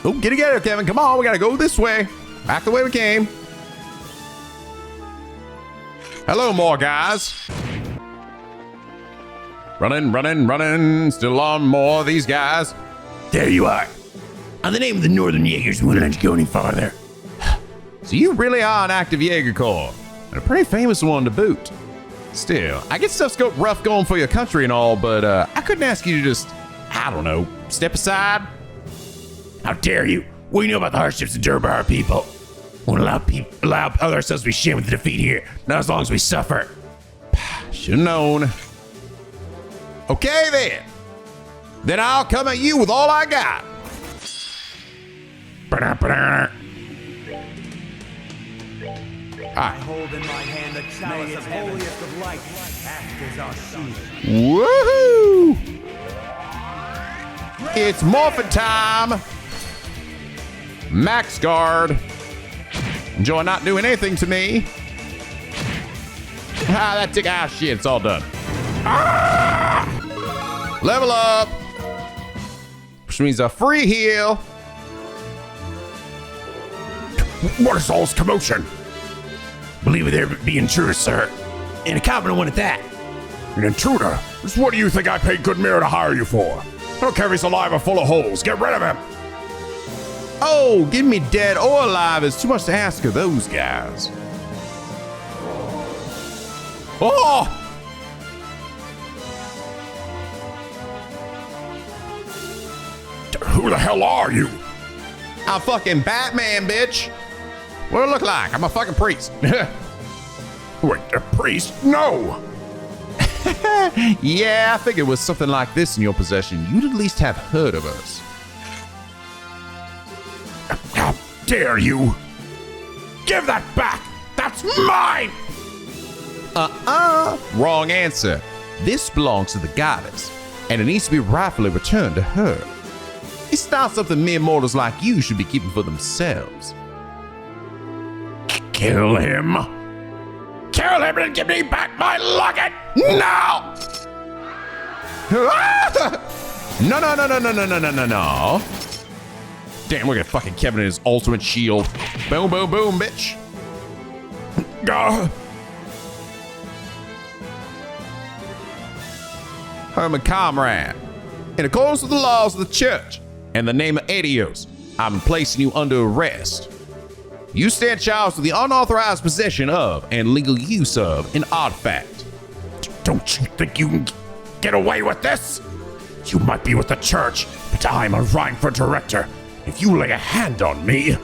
Oh, get together, Kevin. Come on, we gotta go this way. Back the way we came. Hello, more guys. Running. Still on more of these guys. There you are. On the name of the Northern Jaegers, we won't let you go any farther. So you really are an active Jaeger Corps, and a pretty famous one to boot. Still, I get stuff's got rough going for your country and all, but I couldn't ask you to just, I don't know, step aside. How dare you? We know about the hardships endured by our people. Won't allow ourselves to be shamed with the defeat here, not as long as we suffer. Should've known. Okay then I'll come at you with all I got. I hold in my hand the chalice of holiest of light, act as our shield. Woohoo! It's morphin' time. Max guard. Enjoy not doing anything to me. Shit, it's all done. Level up. Which means a free heal. What is all this commotion? Believe there be intruders, sir. And a competent one at that. An intruder? Just what do you think I paid good mirror to hire you for? I don't care if he's alive or full of holes. Get rid of him. Oh, getting me dead or alive is too much to ask of those guys. Oh! Who the hell are you? I'm fucking Batman, bitch. What do I look like? I'm a fucking priest. Wait, a priest? No! Yeah, I figured with something like this in your possession, you'd at least have heard of us. How dare you? Give that back! That's mine! Wrong answer. This belongs to the goddess, and it needs to be rightfully returned to her. It's not something mere mortals like you should be keeping for themselves. Kill him! Kill him and give me back my locket! Now! No. Damn, look at fucking Kevin and his ultimate shield. Boom, boom, boom, bitch. Herman Comrade, in accordance with the laws of the church and the name of Adios, I'm placing you under arrest. You stand charged with the unauthorized possession of and legal use of an artifact. Don't you think you can get away with this? You might be with the church, but I'm a Rhineford director. If you lay a hand on me...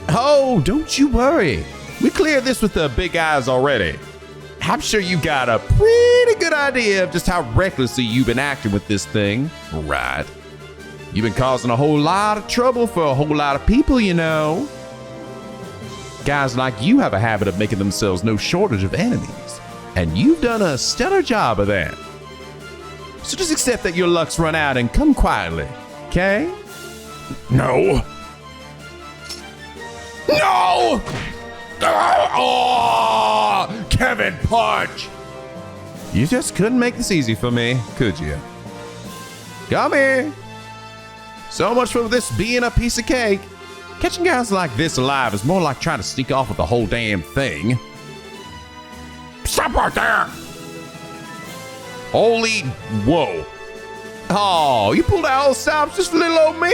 Oh, don't you worry. We cleared this with the big eyes already. I'm sure you got a pretty good idea of just how recklessly you've been acting with this thing, right? You've been causing a whole lot of trouble for a whole lot of people, you know. Guys like you have a habit of making themselves no shortage of enemies, and you've done a stellar job of that. So just accept that your luck's run out and come quietly, okay? No. No! Oh! Kevin, punch! You just couldn't make this easy for me, could you? Come here. So much for this being a piece of cake. Catching guys like this alive is more like trying to sneak off with the whole damn thing. Stop right there! Holy whoa. Oh, you pulled out all the stops just for little old me?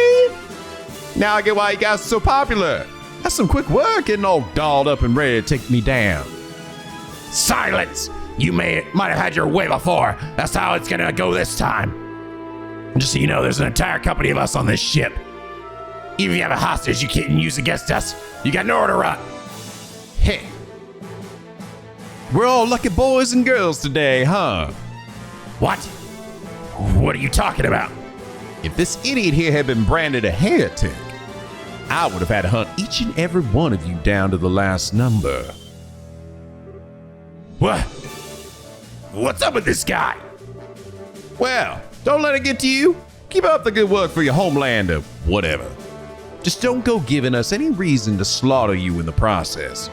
Now I get why you guys are so popular. That's some quick work getting all dolled up and ready to take me down. Silence! You might have had your way before. That's how it's gonna go this time. And just so you know, there's an entire company of us on this ship. Even if you have a hostage you can't use against us, you got nowhere to run. Hey. We're all lucky boys and girls today, huh? What? What are you talking about? If this idiot here had been branded a heretic, I would have had to hunt each and every one of you down to the last number. What? What's up with this guy? Well, don't let it get to you. Keep up the good work for your homeland or whatever. Just don't go giving us any reason to slaughter you in the process.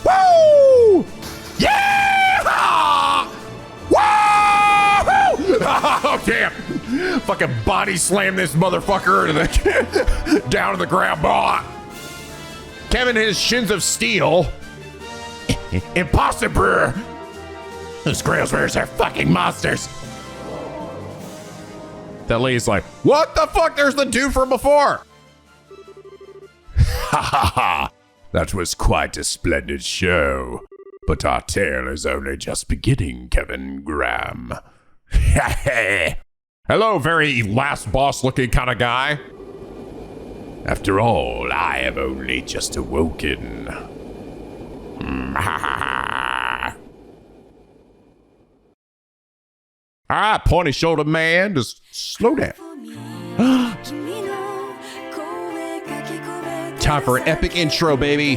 Woo! Yeah! Woo! Oh, damn! Fucking body slam this motherfucker down to the ground. Kevin and his shins of steel. Impossible! Those Gralsritters are fucking monsters. That lady's like, what the fuck? There's the dude from before. Ha ha ha! That was quite a splendid show. But our tale is only just beginning, Kevin Graham. Hello, very last boss looking kind of guy. After all, I have only just awoken. All right, pointy shoulder man, just slow down. Time for an epic intro, baby.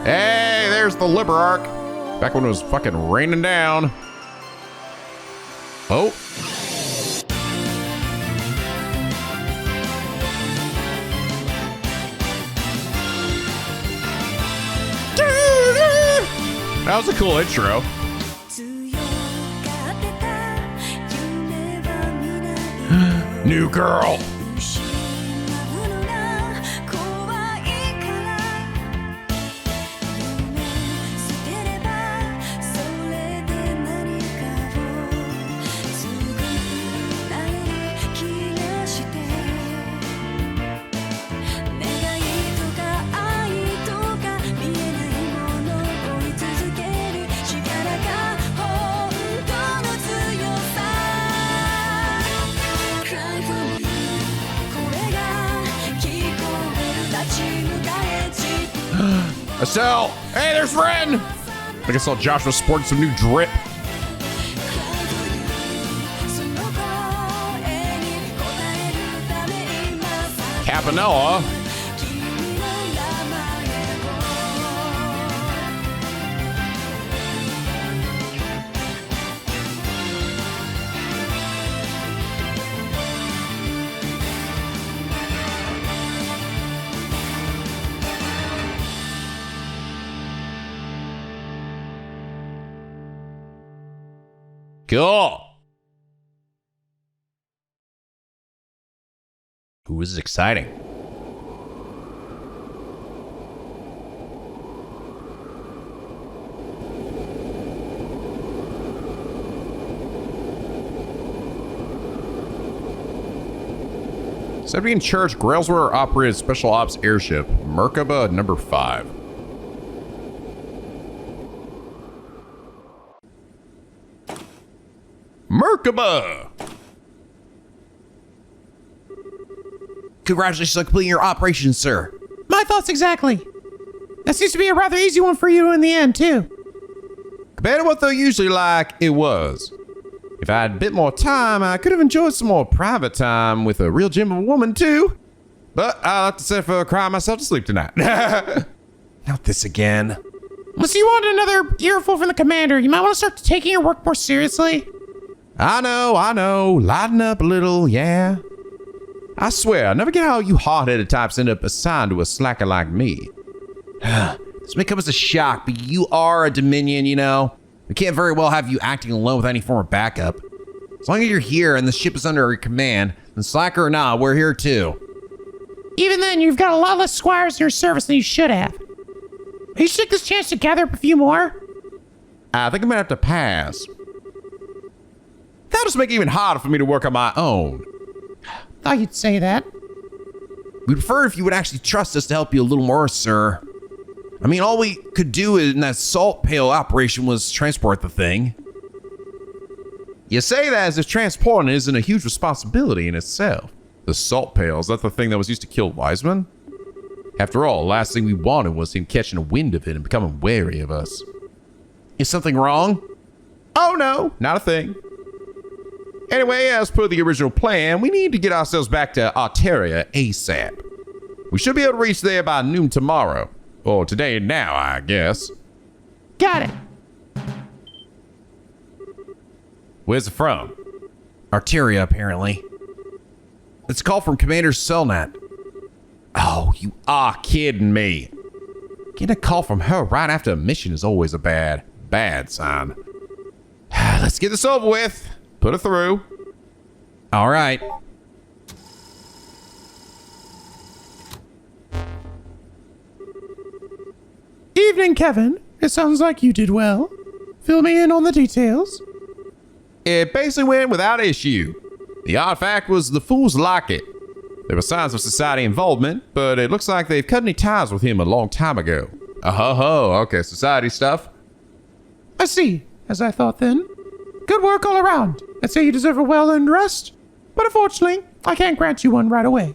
Hey, there's the Liber Arc. Back when it was fucking raining down. Oh. That was a cool intro. New girl. Estelle! Hey, there's Ren! I guess I saw Joshua sporting some new drip. Campanella. Cool. Ooh, this is exciting. Septian Church, Gralsritter operated special ops airship, NicoB number 5. NicoB! Congratulations on completing your operation, sir. My thoughts exactly. That seems to be a rather easy one for you in the end, too. Compared to what they're usually like, it was. If I had a bit more time, I could have enjoyed some more private time with a real gem of a woman, too. But I'll have to set for crying myself to sleep tonight. Not this again. Unless you want another earful from the commander, you might want to start taking your work more seriously. I know. Lighten up a little, yeah. I swear, I never get how you hard-headed types end up assigned to a slacker like me. This may come as a shock, but you are a Dominion, you know. We can't very well have you acting alone with any form of backup. As long as you're here and the ship is under your command, then slacker or not, we're here too. Even then, you've got a lot less squires in your service than you should have. You should take this chance to gather up a few more. I think I'm gonna have to pass. That'll just make it even harder for me to work on my own. Thought you'd say that. We'd prefer if you would actually trust us to help you a little more, sir. I mean, all we could do in that salt pail operation was transport the thing. You say that as if transporting it isn't a huge responsibility in itself. The salt pail, is that the thing that was used to kill Wiseman? After all, the last thing we wanted was him catching a wind of it and becoming wary of us. Is something wrong? Oh no, not a thing. Anyway, as per the original plan, we need to get ourselves back to Arteria ASAP. We should be able to reach there by noon tomorrow. Or today and now, I guess. Got it. Where's it from? Arteria, apparently. It's a call from Commander Selnat. Oh, you are kidding me. Getting a call from her right after a mission is always a bad sign. Let's get this over with. Put it through. All right. Evening, Kevin. It sounds like you did well. Fill me in on the details. It basically went without issue. The odd fact was the fools like it. There were signs of society involvement, but it looks like they've cut any ties with him a long time ago. Okay, society stuff. I see, as I thought then. Good work all around. I'd say you deserve a well-earned rest, but unfortunately, I can't grant you one right away.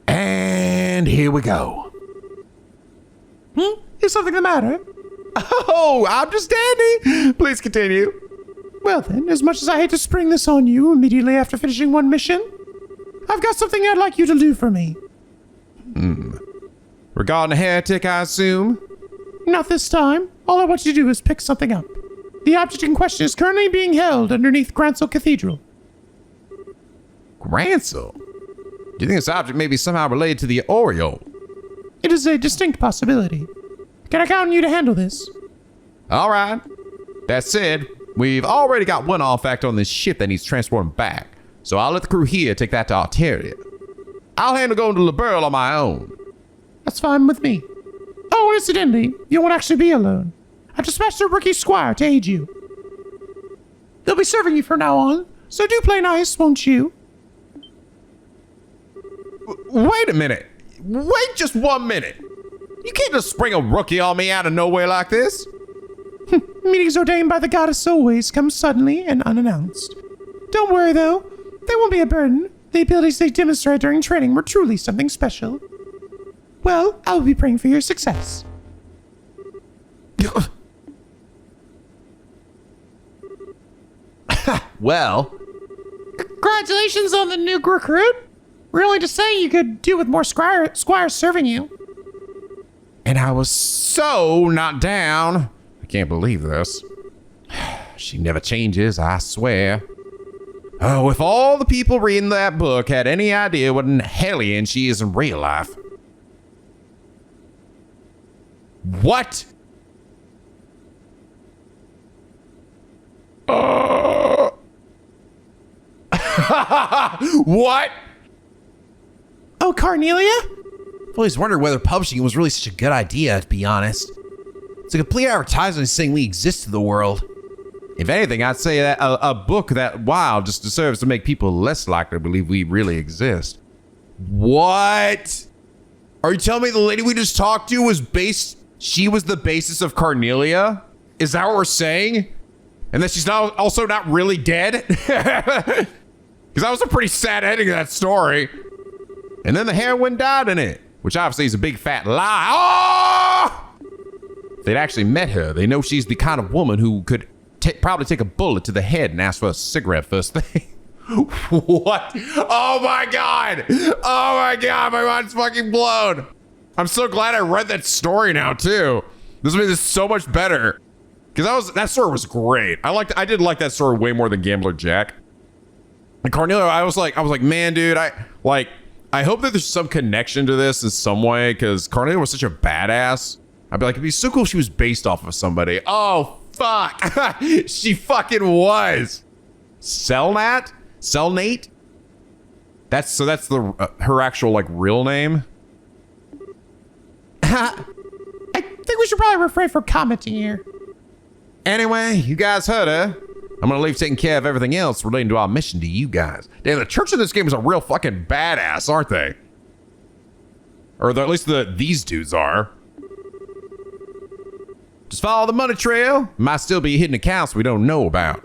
And here we go. Is something the matter? Oh, I'm just dandy. Please continue. Well then, as much as I hate to spring this on you immediately after finishing one mission, I've got something I'd like you to do for me. Regarding a heretic, I assume? Not this time. All I want you to do is pick something up. The object in question is currently being held underneath Gralsritter Cathedral. Gralsritter? Do you think this object may be somehow related to the Oriole? It is a distinct possibility. Can I count on you to handle this? All right. That said, we've already got one artifact on this ship that needs transporting back, so I'll let the crew here take that to Arteria. I'll handle going to Liberl on my own. That's fine with me. Oh, and incidentally, you won't actually be alone. I've dispatched a rookie squire to aid you. They'll be serving you from now on, so do play nice, won't you? Wait a minute. Wait just 1 minute. You can't just spring a rookie on me out of nowhere like this. Meetings ordained by the goddess always come suddenly and unannounced. Don't worry, though. They won't be a burden. The abilities they demonstrated during training were truly something special. Well, I'll be praying for your success. Well, Congratulations on the new recruit. Really to say you could do with more squires serving you. and I was so not down. I can't believe this. She never changes, I swear. Oh, if all the people reading that book had any idea what an hellion she is in real life. What? What? Oh, Carnelia? I've always wondered whether publishing was really such a good idea, to be honest. It's a complete advertisement saying we exist to the world. If anything, I'd say that a book that wild just deserves to make people less likely to believe we really exist. What? Are you telling me the lady we just talked to was she was the basis of Carnelia? Is that what we're saying? And that she's also not really dead? Because that was a pretty sad ending of that story. And then the heroine died in it, which obviously is a big fat lie. Oh! If they'd actually met her, they know she's the kind of woman who could probably take a bullet to the head and ask for a cigarette first thing. What? Oh my God. Oh my God. My mind's fucking blown. I'm so glad I read that story now too. This made this so much better. Because that story was great. I did like that story way more than Gambler Jack. And Carnelia, I was like, man, dude, I hope that there's some connection to this in some way, because Carnelia was such a badass. I'd be like, it'd be so cool if she was based off of somebody. Oh, fuck. She fucking was. Selnate? That's her actual, like, real name? I think we should probably refrain from commenting here. Anyway, you guys heard her. I'm gonna leave taking care of everything else relating to our mission to you guys. Damn, the church in this game is a real fucking badass, aren't they? Or at least these dudes are. Just follow the money trail. Might still be hidden accounts we don't know about.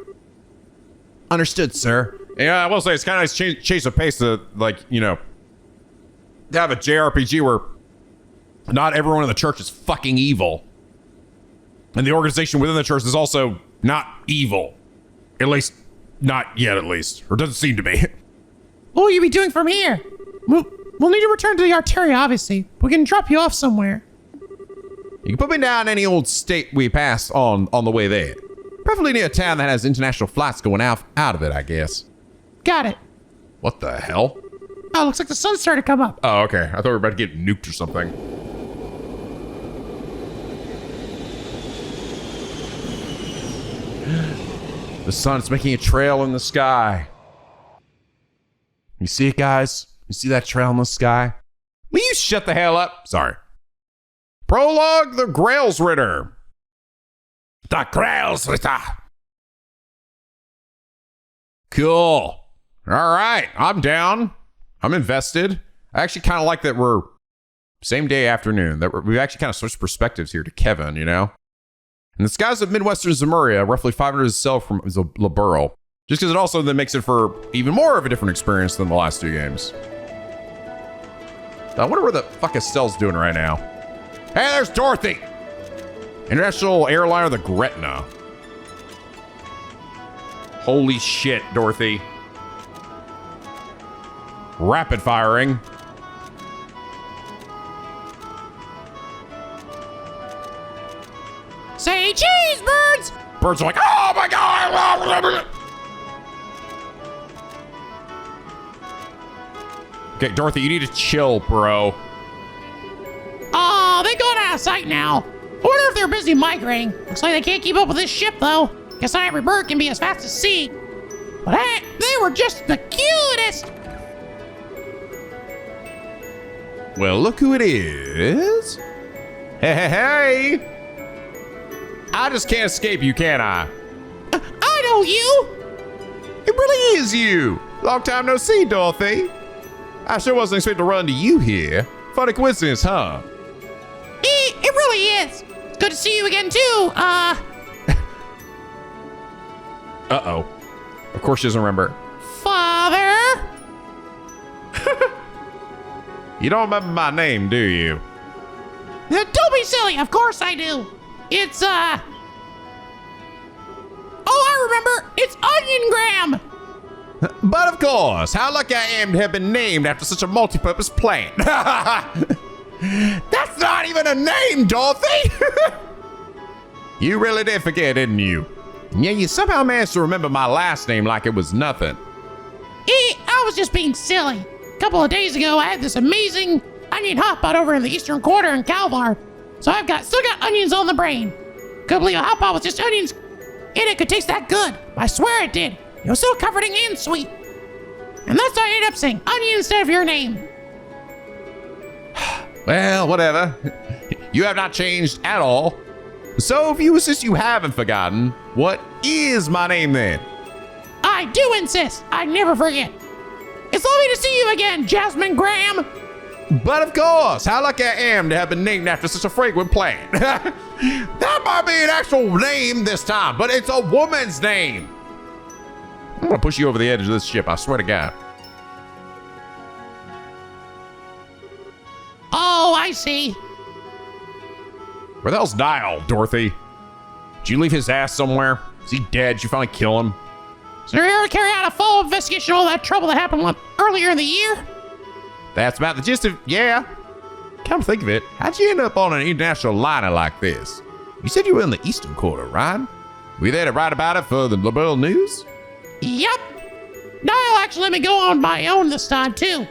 Understood, sir. Yeah, I will say it's kind of nice chase of pace to, like, you know, to have a JRPG where not everyone in the church is fucking evil. And the organization within the church is also not evil. At least, not yet at least. Or doesn't seem to be. What will you be doing from here? We'll need to return to the Arteria, obviously. We can drop you off somewhere. You can put me down any old state we passed on the way there. Preferably near a town that has international flights going out of it, I guess. Got it. What the hell? Oh, looks like the sun's starting to come up. Oh, okay. I thought we were about to get nuked or something. The sun's making a trail in the sky. You see it, guys? You see that trail in the sky? Will you shut the hell up? Sorry. Prologue, the Gralsritter. The Gralsritter. Cool. All right, I'm down. I'm invested. I actually kind of like that we're same day afternoon. That we've actually kind of switched perspectives here to Kevin, you know? And the skies of Midwestern Zemuria, roughly 500 south from Liberl. Just because it also then makes it for even more of a different experience than the last two games. I wonder what the fuck Estelle's doing right now. Hey, there's Dorothy! International airliner, the Gretna. Holy shit, Dorothy. Rapid firing. Say cheese, birds! Birds are like, oh my god! Okay, Dorothy, you need to chill, bro. Oh, they gone out of sight now. I wonder if they're busy migrating. Looks like they can't keep up with this ship, though. Guess not every bird can be as fast as sea. But hey, they were just the cutest. Well, look who it is. Hey, hey, hey! I just can't escape you, can I? I know you. It really is you. Long time no see, Dorothy. I sure wasn't expecting to run to you here. Funny coincidence, huh? It really is. It's good to see you again, too. Uh-oh. Of course she doesn't remember. Father? You don't remember my name, do you? Don't be silly. Of course I do. It's, Oh, I remember. It's Onion Graham. But of course, how lucky I am to have been named after such a multi-purpose plant. That's not even a name, Dorothy! You really did forget, didn't you? And yet you somehow managed to remember my last name like it was nothing. I was just being silly. A couple of days ago, I had this amazing onion hot pot over in the Eastern Quarter in Calvar. So I've still got onions on the brain. Couldn't believe a hot pot with just onions in it could taste that good. I swear it did. It was so comforting and sweet. And that's why I ended up saying onion instead of your name. Well, whatever. You have not changed at all. So if you insist you haven't forgotten, what is my name then? I do insist. I never forget. It's lovely to see you again, Jasmine Graham. But of course, how lucky I am to have been named after such a fragrant plant. That might be an actual name this time, but it's a woman's name. I'm gonna push you over the edge of this ship, I swear to God. Oh, I see. Where the hell's Dial, Dorothy? Did you leave his ass somewhere? Is he dead? Did you finally kill him? So you're here to carry out a full investigation of all that trouble that happened earlier in the year? That's about the gist of, yeah. Come to think of it, how'd you end up on an international liner like this? You said you were in the Eastern Quarter, right? Were you there to write about it for the Liberl News? Yup. Niall actually let me go on my own this time, too.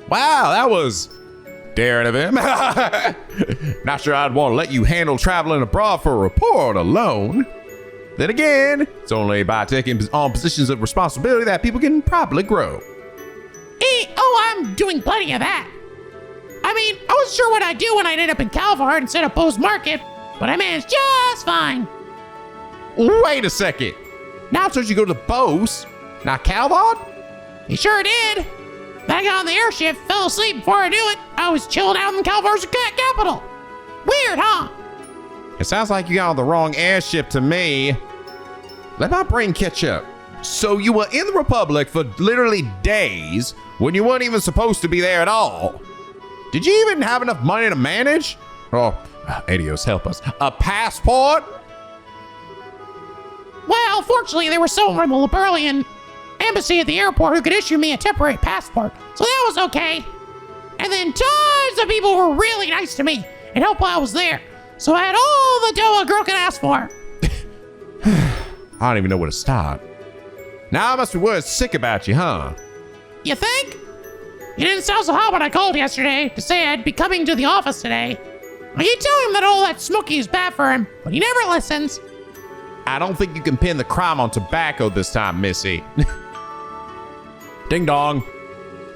Wow, that was daring of him. Not sure I'd want to let you handle traveling abroad for a report alone. Then again, it's only by taking on positions of responsibility that people can properly grow. I'm doing plenty of that. I mean, I wasn't sure what I'd do when I ended up in Calvar instead of Poe's Market, but I managed just fine. Wait a second. Now I told you to go to Bose, not Calvard? You sure did. Then I got on the airship, fell asleep before I knew it. I was chilling out in Calvar's capital. Weird, huh? It sounds like you got on the wrong airship to me. Let my brain catch up. So you were in the Republic for literally days when you weren't even supposed to be there at all. Did you even have enough money to manage? Oh, Adios, help us. A passport? Well, fortunately, there was someone from the Liberlian embassy at the airport who could issue me a temporary passport, so that was okay. And then tons of people were really nice to me and helped while I was there, so I had all the dough a girl could ask for. I don't even know where to start. Now I must be worried sick about you, huh? You think? You didn't sound so hot when I called yesterday to say I'd be coming to the office today. I keep telling him that all that smoky is bad for him, but he never listens. I don't think you can pin the crime on tobacco this time, Missy. Ding dong.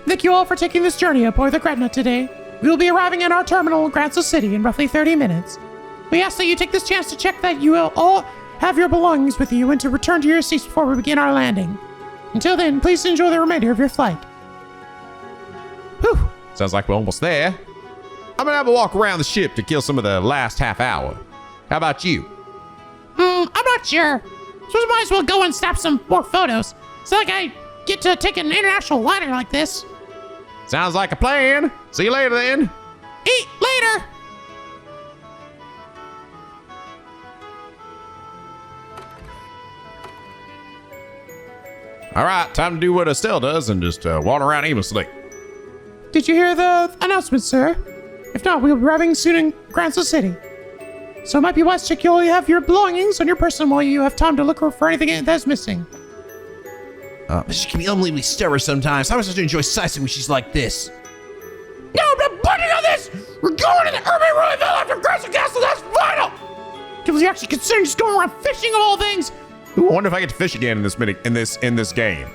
Thank you all for taking this journey aboard the Gretna today. We will be arriving at our terminal in Gralsritter City in roughly 30 minutes. We ask that you take this chance to check that you will all have your belongings with you and to return to your seats before we begin our landing. Until then, please enjoy the remainder of your flight. Whew. Sounds like we're almost there. I'm gonna have a walk around the ship to kill some of the last half hour. How about you? I'm not sure. So we might as well go and snap some more photos. It's not like I get to take an international liner like this. Sounds like a plan. See you later then. Eat later! All right, time to do what Estelle does and just wander around aimlessly. Did you hear the announcement, sir? If not, we'll be arriving soon in Gralsritter City. So it might be wise to check you all have your belongings on your person while you have time to look for anything that's missing. She can be unbelievably stubborn sometimes. How am I supposed to enjoy sightseeing when she's like this? No, I'm butting on this! We're going to the urban Royalville after Gralsritter Castle, that's vital! Was you actually considering just going around fishing of all things? Ooh, I wonder if I get to fish again in this game.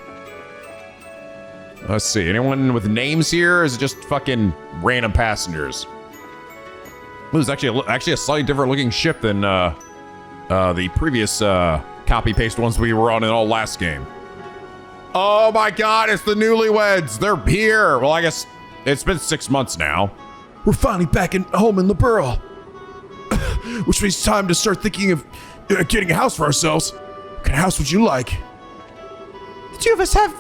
Let's see. Anyone with names here? Or is it just fucking random passengers? Ooh, it's actually a slightly different looking ship than the previous copy paste ones we were on in all last game. Oh my God! It's the newlyweds. They're here. Well, I guess it's been 6 months now. We're finally back home in the borough. Which means it's time to start thinking of getting a house for ourselves. What kind of house would you like? The two of us have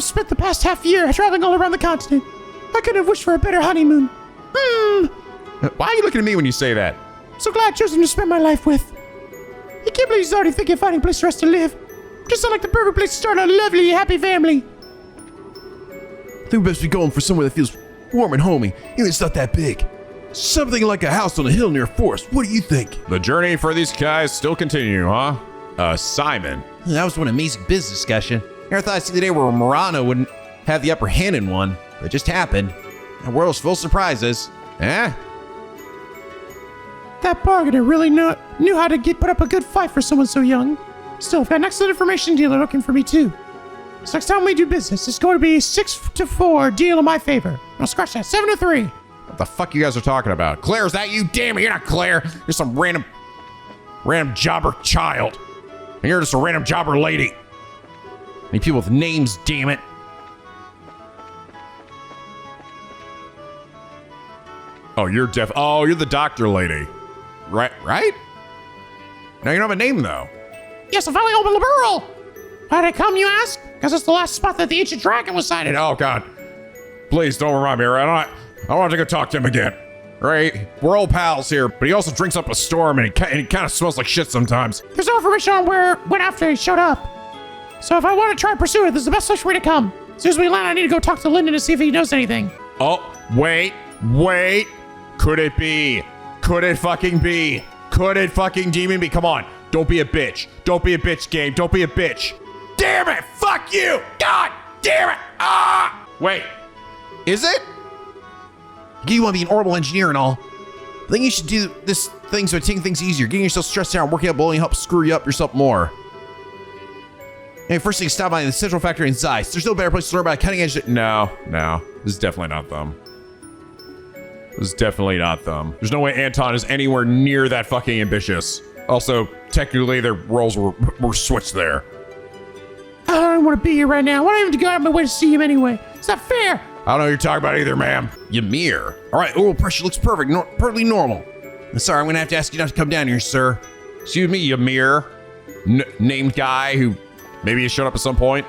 spent the past half year traveling all around the continent. I couldn't have wished for a better honeymoon. Why are you looking at me when you say that? So glad I chose him to spend my life with. I can't believe he's already thinking of finding a place for us to live. Just sound like the perfect place to start a lovely, happy family. I think we best be going for somewhere that feels warm and homey, even if it's not that big. Something like a house on a hill near a forest. What do you think? The journey for these guys still continue, huh? Simon. That was one amazing business discussion. Never thought I'd see the day where Murano wouldn't have the upper hand in one, but it just happened. The world's full of surprises. Eh? That bargainer really knew how to put up a good fight for someone so young. Still, I've got an excellent information dealer looking for me too. So next time we do business, it's going to be 6-4 deal in my favor. I'll scratch that, 7-3. What the fuck you guys are talking about? Claire, is that you? Damn it, you're not Claire. You're some random jobber child. And you're just a random jobber lady. I need people with names, damn it. Oh, you're the doctor lady. Right? Now you don't have a name, though. Yes, I'm finally home in the borough. Why did I come, you ask? Because it's the last spot that the ancient dragon was sighted. Oh, God. Please don't remind me, right? I don't want to go talk to him again. Right? We're old pals here, but he also drinks up a storm, and he kind of smells like shit sometimes. There's no information on when after he showed up. So if I want to try and pursue it, this is the best place for me to come. As soon as we land, I need to go talk to Lyndon to see if he knows anything. Oh, wait. Could it be? Could it fucking be? Could it fucking demon be? Come on. Don't be a bitch. Don't be a bitch, game. Don't be a bitch. Damn it. Fuck you. God damn it. Ah. Wait. Is it? You want to be an orbital engineer and all. I think you should do this thing so taking things easier. Getting yourself stressed out and working out will only help screw you up yourself more. Hey, first thing, stop by the Central Factory in Zeiss. There's no better place to learn about cutting edge. No. This is definitely not them. There's no way Anton is anywhere near that fucking ambitious. Also, technically, their roles were switched there. I don't want to be here right now. Why do I have to go out of my way to see him anyway? It's not fair. I don't know what you're talking about either, ma'am. Ymir. All right, oral pressure looks perfect, perfectly normal. I'm sorry, I'm going to have to ask you not to come down here, sir. Excuse me, Ymir. Named guy who maybe showed up at some point.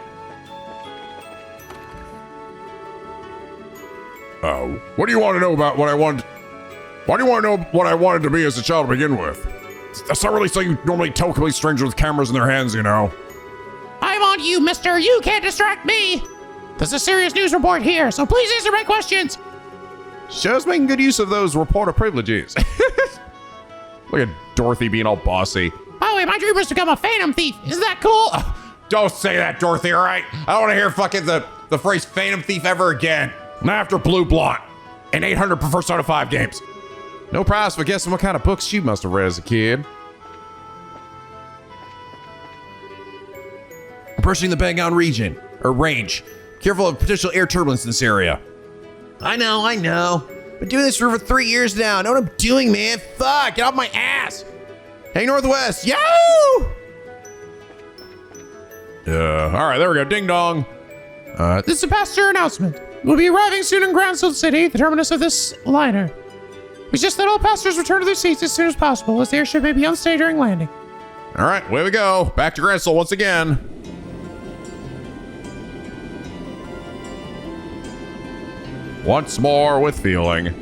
What do you want to know about what I wanted? Why do you want to know what I wanted to be as a child to begin with? That's not really something you normally tell complete strangers with cameras in their hands, you know. I'm on you, mister. You can't distract me. There's a serious news report here, so please answer my questions. Shows making good use of those reporter privileges. Look at Dorothy being all bossy. By the way, my dream was to become a phantom thief. Isn't that cool? Don't say that, Dorothy, all right? I don't want to hear fucking the phrase phantom thief ever again. Not after Blue Blot and 800 Persona 5 games. No prize for guessing what kind of books she must have read as a kid. Approaching the Bangon region, or range. Careful of potential air turbulence in this area. I know. Been doing this for over 3 years now. I know what I'm doing, man. Fuck, get off my ass. Hey, Northwest, yo! All right, there we go. Ding dong. This is a passenger announcement. We'll be arriving soon in Gralsritter City, the terminus of this liner. We suggest that all passengers return to their seats as soon as possible, as the airship may be unsteady during landing. All right, away we go. Back to Grensel once again. Once more with feeling.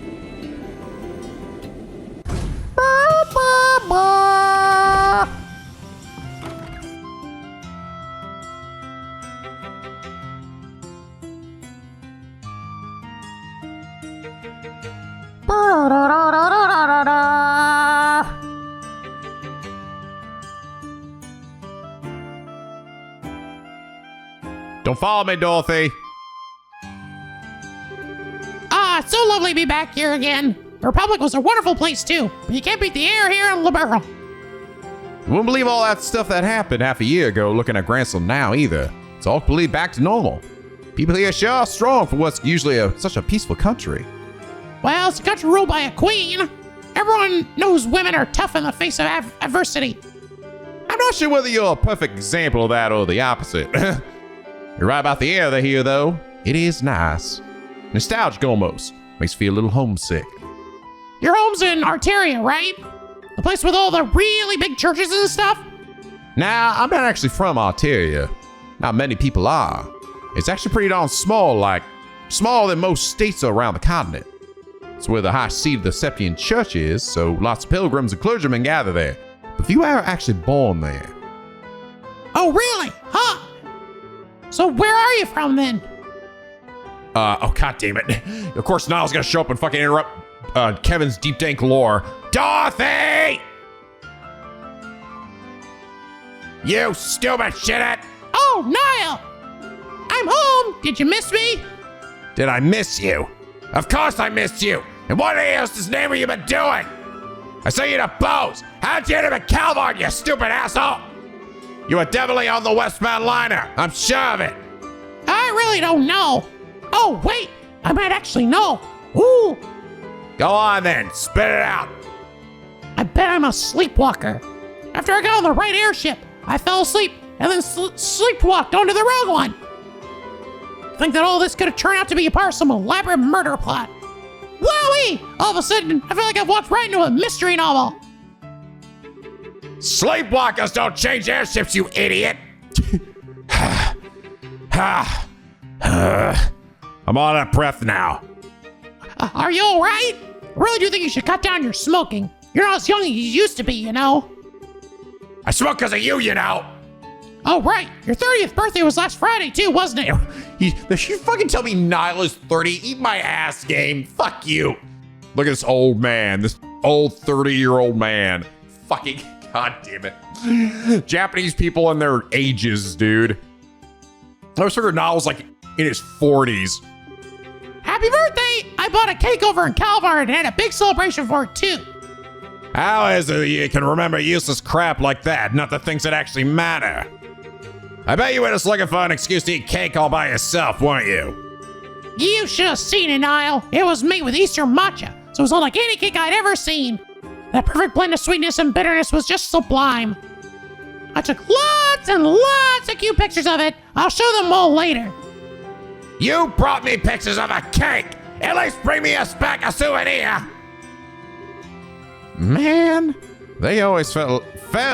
Don't follow me, Dorothy. It's so lovely to be back here again. The Republic was a wonderful place too, but you can't beat the air here in Liberal. You won't believe all that stuff that happened half a year ago looking at Grensel now either. It's all believed back to normal. People here sure are strong for what's usually such a peaceful country. Well, it's a country ruled by a queen. Everyone knows women are tough in the face of adversity. I'm not sure whether you're a perfect example of that or the opposite. You're right about the air here, though. It is nice. Nostalgic almost. Makes you feel a little homesick. Your home's in Arteria, right? The place with all the really big churches and stuff? Nah, I'm not actually from Arteria. Not many people are. It's actually pretty darn small, like smaller than most states around the continent. It's where the high seat of the Septian Church is, so lots of pilgrims and clergymen gather there. But few are actually born there. Oh, really? Huh? So where are you from then? Oh, god damn it. Of course, Niall's gonna show up and fucking interrupt Kevin's deep dank lore. Dorothy! You stupid shithead! Oh, Niall! I'm home! Did you miss me? Did I miss you? Of course I missed you! And what else this name have you been doing? I saw you to Bose! How'd you end up at Calvard, you stupid asshole? You were definitely on the westbound liner, I'm sure of it. I really don't know. Oh, wait, I might actually know. Ooh. Go on then, spit it out. I bet I'm a sleepwalker. After I got on the right airship, I fell asleep and then sleepwalked onto the wrong one. Think that all this could have turned out to be a part of some elaborate murder plot. Wowee! All of a sudden, I feel like I've walked right into a mystery novel. Sleepwalkers don't change airships, you idiot! I'm on a breath now. Are you all right? I really do think you should cut down your smoking. You're not as young as you used to be, you know. I smoke because of you, you know. Oh, right. Your 30th birthday was last Friday, too, wasn't it? You fucking tell me Niall is 30? Eat my ass, game. Fuck you. Look at this old man. This old 30-year-old man. Fucking god damn it. Japanese people and their ages, dude. I was figuring Niall was like in his 40s. Happy birthday! I bought a cake over in Calvard and had a big celebration for it, too. How is it you can remember useless crap like that, not the things that actually matter? I bet you were just looking for an excuse to eat cake all by yourself, weren't you? You should have seen it, Niall. It was made with Easter matcha, so it was unlike any cake I'd ever seen. That perfect blend of sweetness and bitterness was just sublime. I took lots and lots of cute pictures of it. I'll show them all later. You brought me pictures of a cake! At least bring me a souvenir! Man, they always felt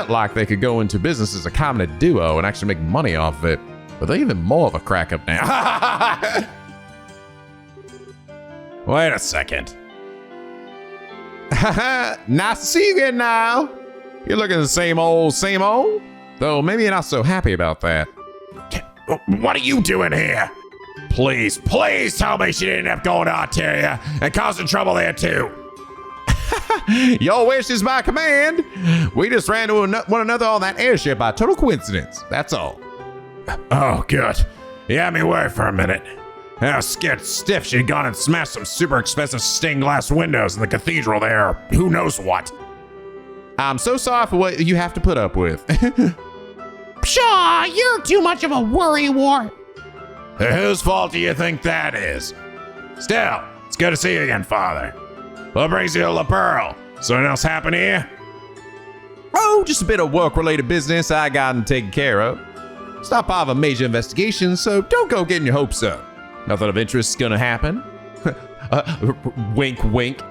like they could go into business as a comedy duo and actually make money off of it. But they're even more of a crack up now. Wait a second. Nice to see you again now. You're looking the same old. Though maybe you're not so happy about that. What are you doing here? Please tell me she didn't end up going to Arteria and causing trouble there too. Your wish is my command. We just ran into one another on that airship by total coincidence. That's all. Oh, good. You had me worried for a minute. I was scared stiff she'd gone and smashed some super expensive stained glass windows in the cathedral there, or who knows what. I'm so sorry for what you have to put up with. Pshaw, you're too much of a worrywart. Whose fault do you think that is? Still, It's good to see you again, Father. What brings you to La Pearl? Something else happen here? Oh, just a bit of work-related business I gotten taken care of. It's not part of a major investigation, so don't go getting your hopes up. Nothing of interest is gonna happen. Wink, wink.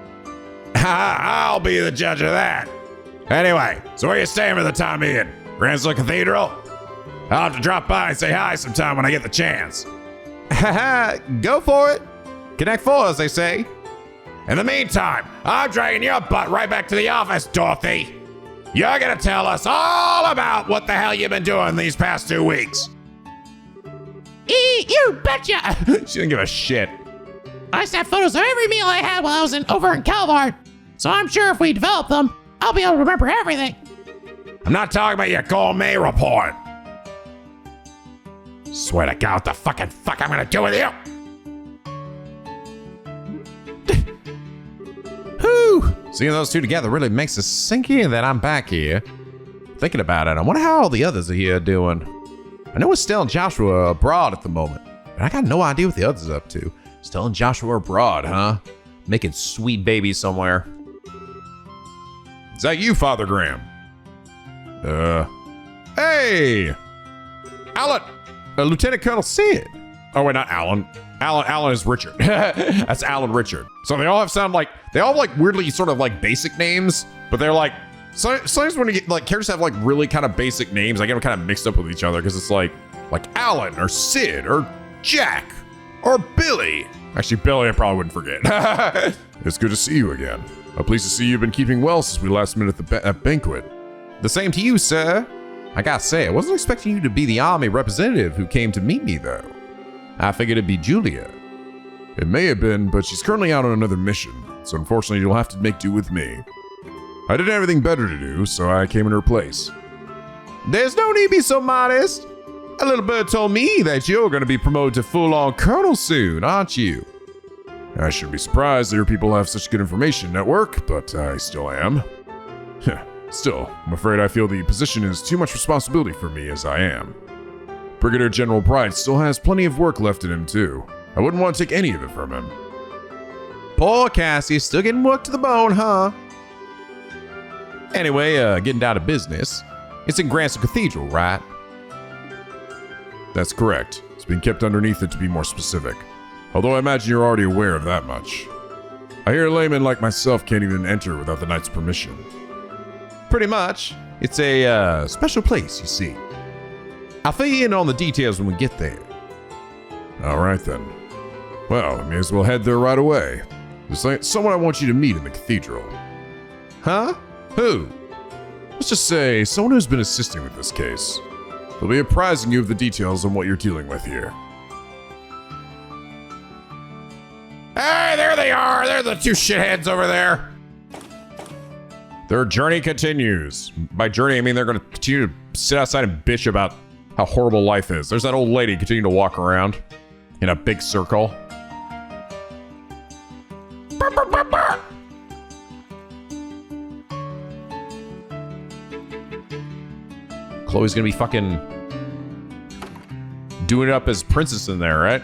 I'll be the judge of that. Anyway, so where you staying for the time being? Gralsritter Cathedral? I'll have to drop by and say hi sometime when I get the chance. Haha, go for it. Connect four, as they say. In the meantime, I'm dragging your butt right back to the office, Dorothy. You're gonna tell us all about what the hell you've been doing these past 2 weeks. You betcha! She didn't give a shit. I snapped photos of every meal I had while I was over in Calvart, so I'm sure if we develop them, I'll be able to remember everything. I'm not talking about your gourmet report. Swear to God, what the fucking fuck I'm gonna do with you? Whew. Seeing those two together really makes it sink in that I'm back here. Thinking about it, I wonder how all the others are here doing. I know Estelle and Joshua are abroad at the moment, but I got no idea what the others are up to. Estelle and Joshua are abroad, huh? Making sweet babies somewhere. Is that you, Father Graham? Hey! Alan! Lieutenant Colonel Sid. Oh, wait, not Alan. Alan is Richard. That's Alan Richard. So they all have weirdly sort of like basic names, but they're like, sometimes when you get like characters have like really kind of basic names, I get them kind of mixed up with each other because it's like Alan or Sid or Jack or Billy. Actually, Billy I probably wouldn't forget. It's good to see you again. I'm pleased to see you've been keeping well since we last met at the banquet. The same to you, sir. I gotta say, I wasn't expecting you to be the army representative who came to meet me, though. I figured it'd be Julia. It may have been, but she's currently out on another mission, so unfortunately you'll have to make do with me. I didn't have anything better to do, so I came in her place. There's no need to be so modest. A little bird told me that you're gonna be promoted to full-on colonel soon, aren't you? I shouldn't be surprised that your people have such good information at work, but I still am. Still, I'm afraid I feel the position is too much responsibility for me as I am. Brigadier General Bright still has plenty of work left in him, too. I wouldn't want to take any of it from him. Poor Cassie, still getting work to the bone, huh? Anyway, getting down to business. It's in Gralsritter Cathedral, right? That's correct. It's been kept underneath it to be more specific. Although I imagine you're already aware of that much. I hear a layman like myself can't even enter without the knight's permission. Pretty much. It's a special place, you see. I'll fill you in on the details when we get there. All right then. Well, I may as well head there right away. There's someone I want you to meet in the cathedral. Huh? Who? Let's just say someone who's been assisting with this case. They'll be apprising you of the details on what you're dealing with here. Hey, there they are. They're the two shitheads over there. Their journey continues. By journey, I mean they're going to continue to sit outside and bitch about how horrible life is. There's that old lady continuing to walk around in a big circle. Chloe's gonna be fucking doing it up as princess in there, right?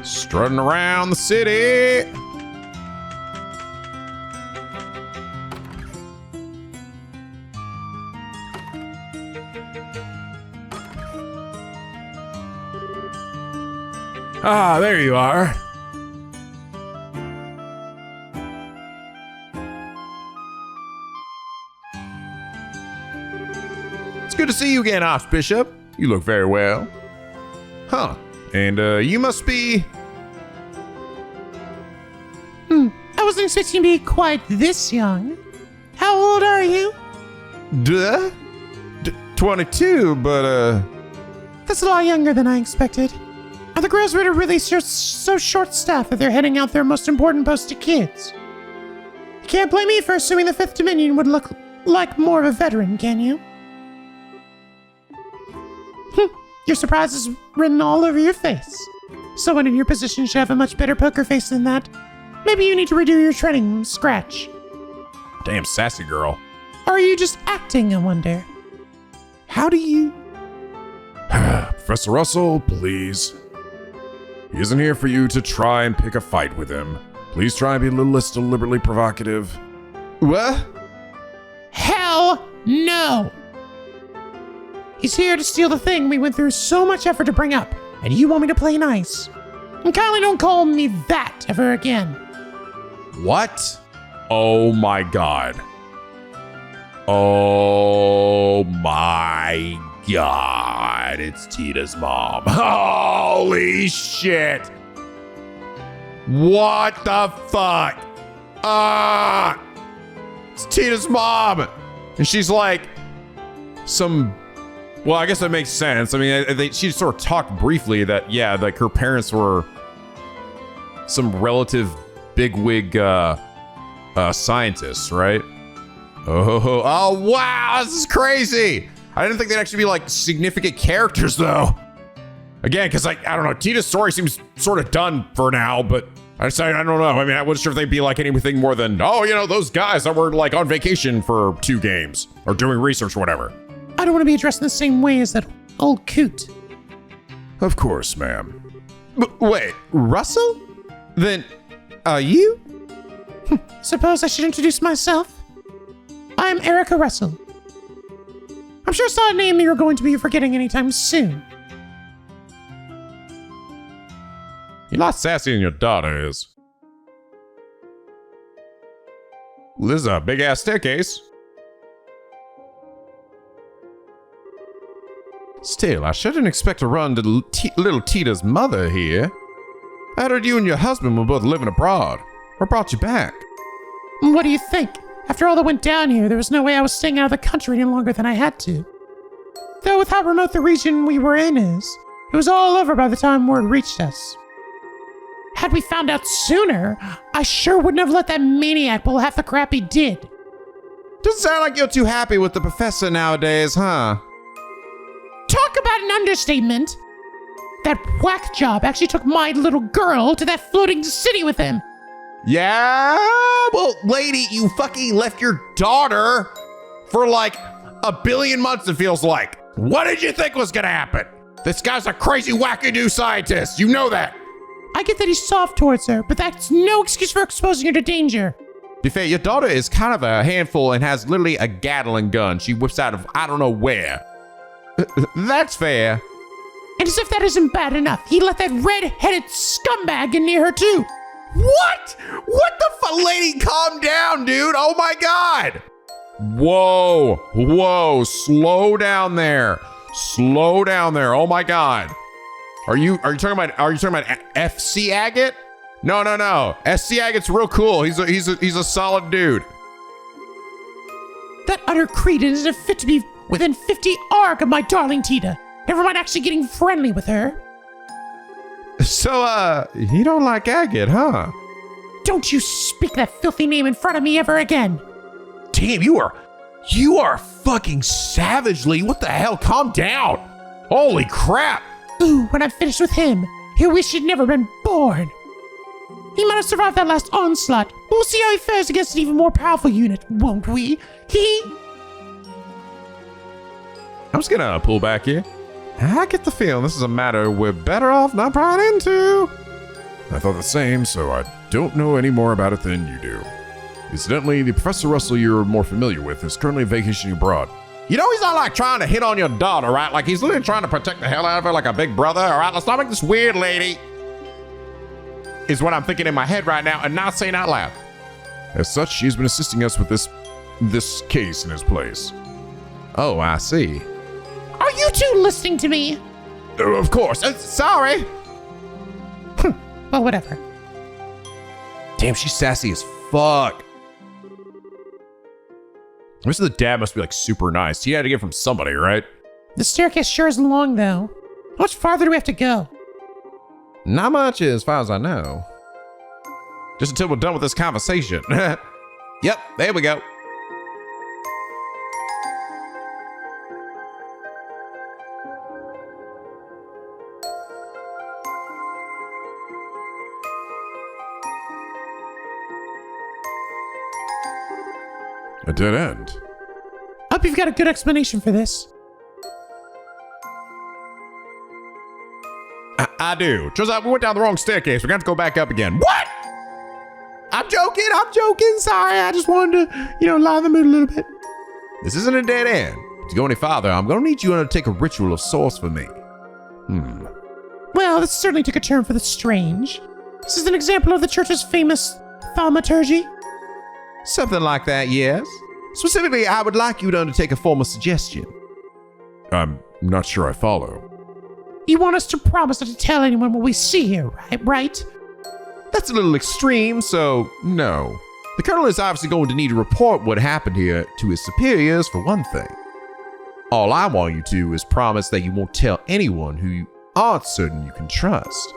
Strutting around the city. Ah, there you are. It's good to see you again, Archbishop. You look very well. Huh. And you must be... I wasn't expecting you to be quite this young. How old are you? 22, but That's a lot younger than I expected. Are the Gralsritter really so short-staffed that they're heading out their most important post to kids? You can't blame me for assuming the Fifth Dominion would look like more of a veteran, can you? Your surprise is written all over your face. Someone in your position should have a much better poker face than that. Maybe you need to redo your training from scratch. Damn sassy girl. Or are you just acting, I wonder? How do you... Professor Russell, please. He isn't here for you to try and pick a fight with him. Please try and be a little less deliberately provocative. What? Hell no! He's here to steal the thing we went through so much effort to bring up, and you want me to play nice. And kindly don't call me that ever again. What? Oh my god. Oh my god. It's Tita's mom. Holy shit. What the fuck? It's Tita's mom. And she's like well, I guess that makes sense. I mean, she sort of talked briefly that, yeah, like her parents were some relative bigwig scientists, right? Oh, wow, this is crazy. I didn't think they'd actually be like significant characters though. Again, because like, I don't know, Tita's story seems sort of done for now, but I don't know. I mean, I wasn't sure if they'd be like anything more than, oh, you know, those guys that were like on vacation for 2 games or doing research or whatever. I don't want to be addressed in the same way as that old coot. Of course, ma'am. Wait, Russell? Then, you? Suppose I should introduce myself? I'm Erica Russell. I'm sure it's not a name you're going to be forgetting anytime soon. You're not sassy and your daughter is. This is a big ass staircase. Still, I shouldn't expect to run to little Tita's mother here. I heard you and your husband were both living abroad. What brought you back? What do you think? After all that went down here, there was no way I was staying out of the country any longer than I had to. Though with how remote the region we were in is, it was all over by the time word reached us. Had we found out sooner, I sure wouldn't have let that maniac pull half the crap he did. Doesn't sound like you're too happy with the professor nowadays, huh? Talk about an understatement! That whack job actually took my little girl to that floating city with him. Yeah? Well, lady, you fucking left your daughter for like 1 billion months, it feels like. What did you think was gonna happen? This guy's a crazy wackadoo scientist. You know that. I get that he's soft towards her, but that's no excuse for exposing her to danger. To be fair, your daughter is kind of a handful and has literally a Gatling gun she whips out of I don't know where. That's fair. And as if that isn't bad enough, he let that red-headed scumbag get near her too. What? What the fuck? Lady, calm down, dude. Oh my god. Whoa. Whoa. Slow down there. Slow down there. Oh my god. Are you talking about FC Agate? No. SC Agate's real cool. He's a solid dude. That utter cretin isn't fit to be within 50 arc of my darling Tita. Never mind actually getting friendly with her. So, you don't like Agate, huh? Don't you speak that filthy name in front of me ever again. Damn, you are fucking savagely. What the hell? Calm down. Holy crap. Ooh, when I'm finished with him, he'll wish he'd never been born. He might have survived that last onslaught. We'll see how he fares against an even more powerful unit, won't we? I'm just gonna pull back here. I get the feeling this is a matter we're better off not prying into. I thought the same, so I don't know any more about it than you do. Incidentally, the Professor Russell you're more familiar with is currently vacationing abroad. You know he's not like trying to hit on your daughter, right? Like he's literally trying to protect the hell out of her like a big brother, all right? Let's not make this weird, lady. Is what I'm thinking in my head right now and not saying out loud. As such, she's been assisting us with this case in his place. Oh, I see. Are you two listening to me? Of course. Sorry. Well, whatever. Damn, she's sassy as fuck. This is the dad must be like super nice. He had to get from somebody, right? The staircase sure isn't long, though. How much farther do we have to go? Not much as far as I know. Just until we're done with this conversation. Yep, there we go. A dead end? Hope you've got a good explanation for this. I do. Turns out we went down the wrong staircase. We're going to have to go back up again. What? I'm joking. Sorry, I just wanted to, lighten the mood a little bit. This isn't a dead end. To go any farther, I'm going to need you to undertake a ritual of sorts for me. Well, this certainly took a turn for the strange. This is an example of the church's famous thaumaturgy. Something like that, yes. Specifically, I would like you to undertake a formal suggestion. I'm not sure I follow. You want us to promise not to tell anyone what we see here, right? That's a little extreme, so no. The colonel is obviously going to need to report what happened here to his superiors, for one thing. All I want you to do is promise that you won't tell anyone who you aren't certain you can trust.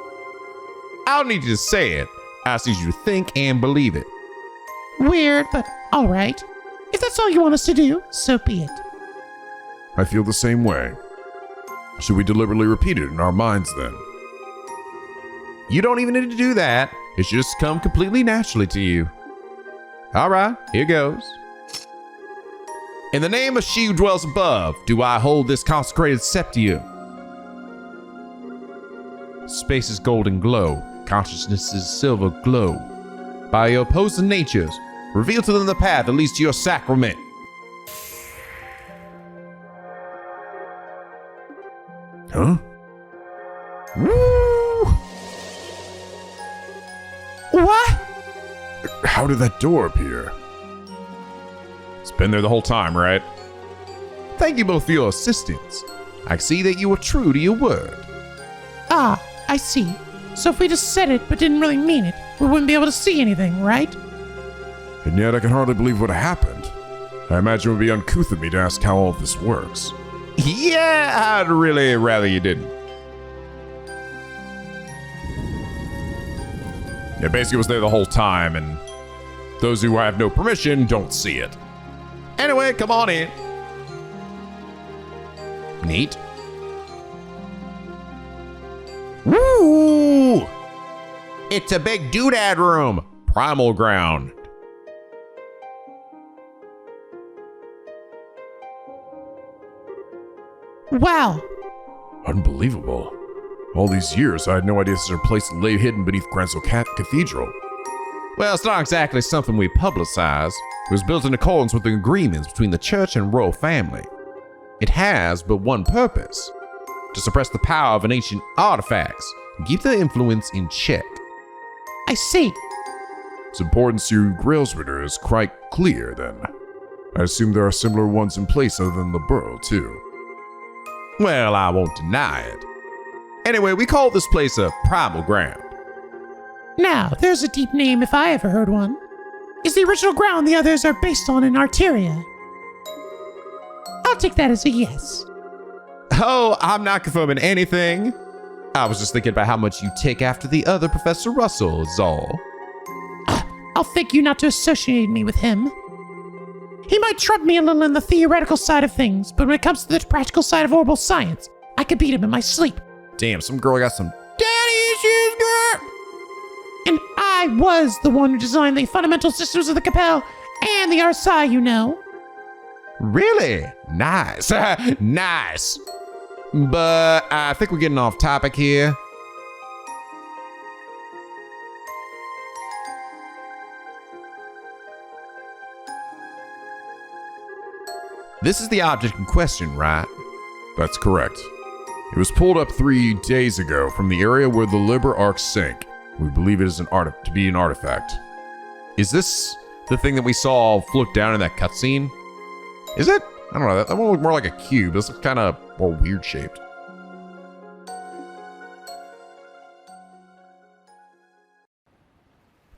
I don't need you to say it. I just need you to think and believe it. Weird, but all right. If that's all you want us to do, so be it. I feel the same way. Should we deliberately repeat it in our minds then? You don't even need to do that. It should just come completely naturally to you. All right, here goes. In the name of she who dwells above, do I hold this consecrated septium. Space's golden glow, consciousness's silver glow. By your opposing natures, reveal to them the path that leads to your sacrament. Huh? Woo! What? How did that door appear? It's been there the whole time, right? Thank you both for your assistance. I see that you were true to your word. Ah, I see. So if we just said it but didn't really mean it, we wouldn't be able to see anything, right? And yet I can hardly believe what happened. I imagine it would be uncouth of me to ask how all of this works. Yeah, I'd really rather you didn't. Yeah, basically it was there the whole time, and those who have no permission don't see it. Anyway, come on in. Neat. Woo! It's a big doodad room. Primal ground. Wow. Unbelievable. All these years, I had no idea this was a place that lay hidden beneath Gralsritter Cathedral. Well, it's not exactly something we publicize. It was built in accordance with the agreements between the church and royal family. It has but one purpose: to suppress the power of an ancient artifacts and keep their influence in check. I see. Its importance to Gralsritter is quite clear, then. I assume there are similar ones in place other than the borough, too. Well, I won't deny it. Anyway, we call this place a primal ground. Now, there's a deep name if I ever heard one. Is the original ground the others are based on in Arteria? I'll take that as a yes. Oh, I'm not confirming anything. I was just thinking about how much you take after the other Professor Russell, is all. I'll thank you not to associate me with him. He might trump me a little in the theoretical side of things, but when it comes to the practical side of orbital science, I could beat him in my sleep. Damn, some girl got some daddy issues, girl. And I was the one who designed the fundamental systems of the Capel and the RSI, you know. Really? Nice. Nice. But I think we're getting off topic here. This is the object in question, right? That's correct. It was pulled up 3 days ago from the area where the Liber Arc sank. We believe it is to be an artifact. Is this the thing that we saw float down in that cutscene? Is it? I don't know. That one looked more like a cube. This looks kind of more weird shaped.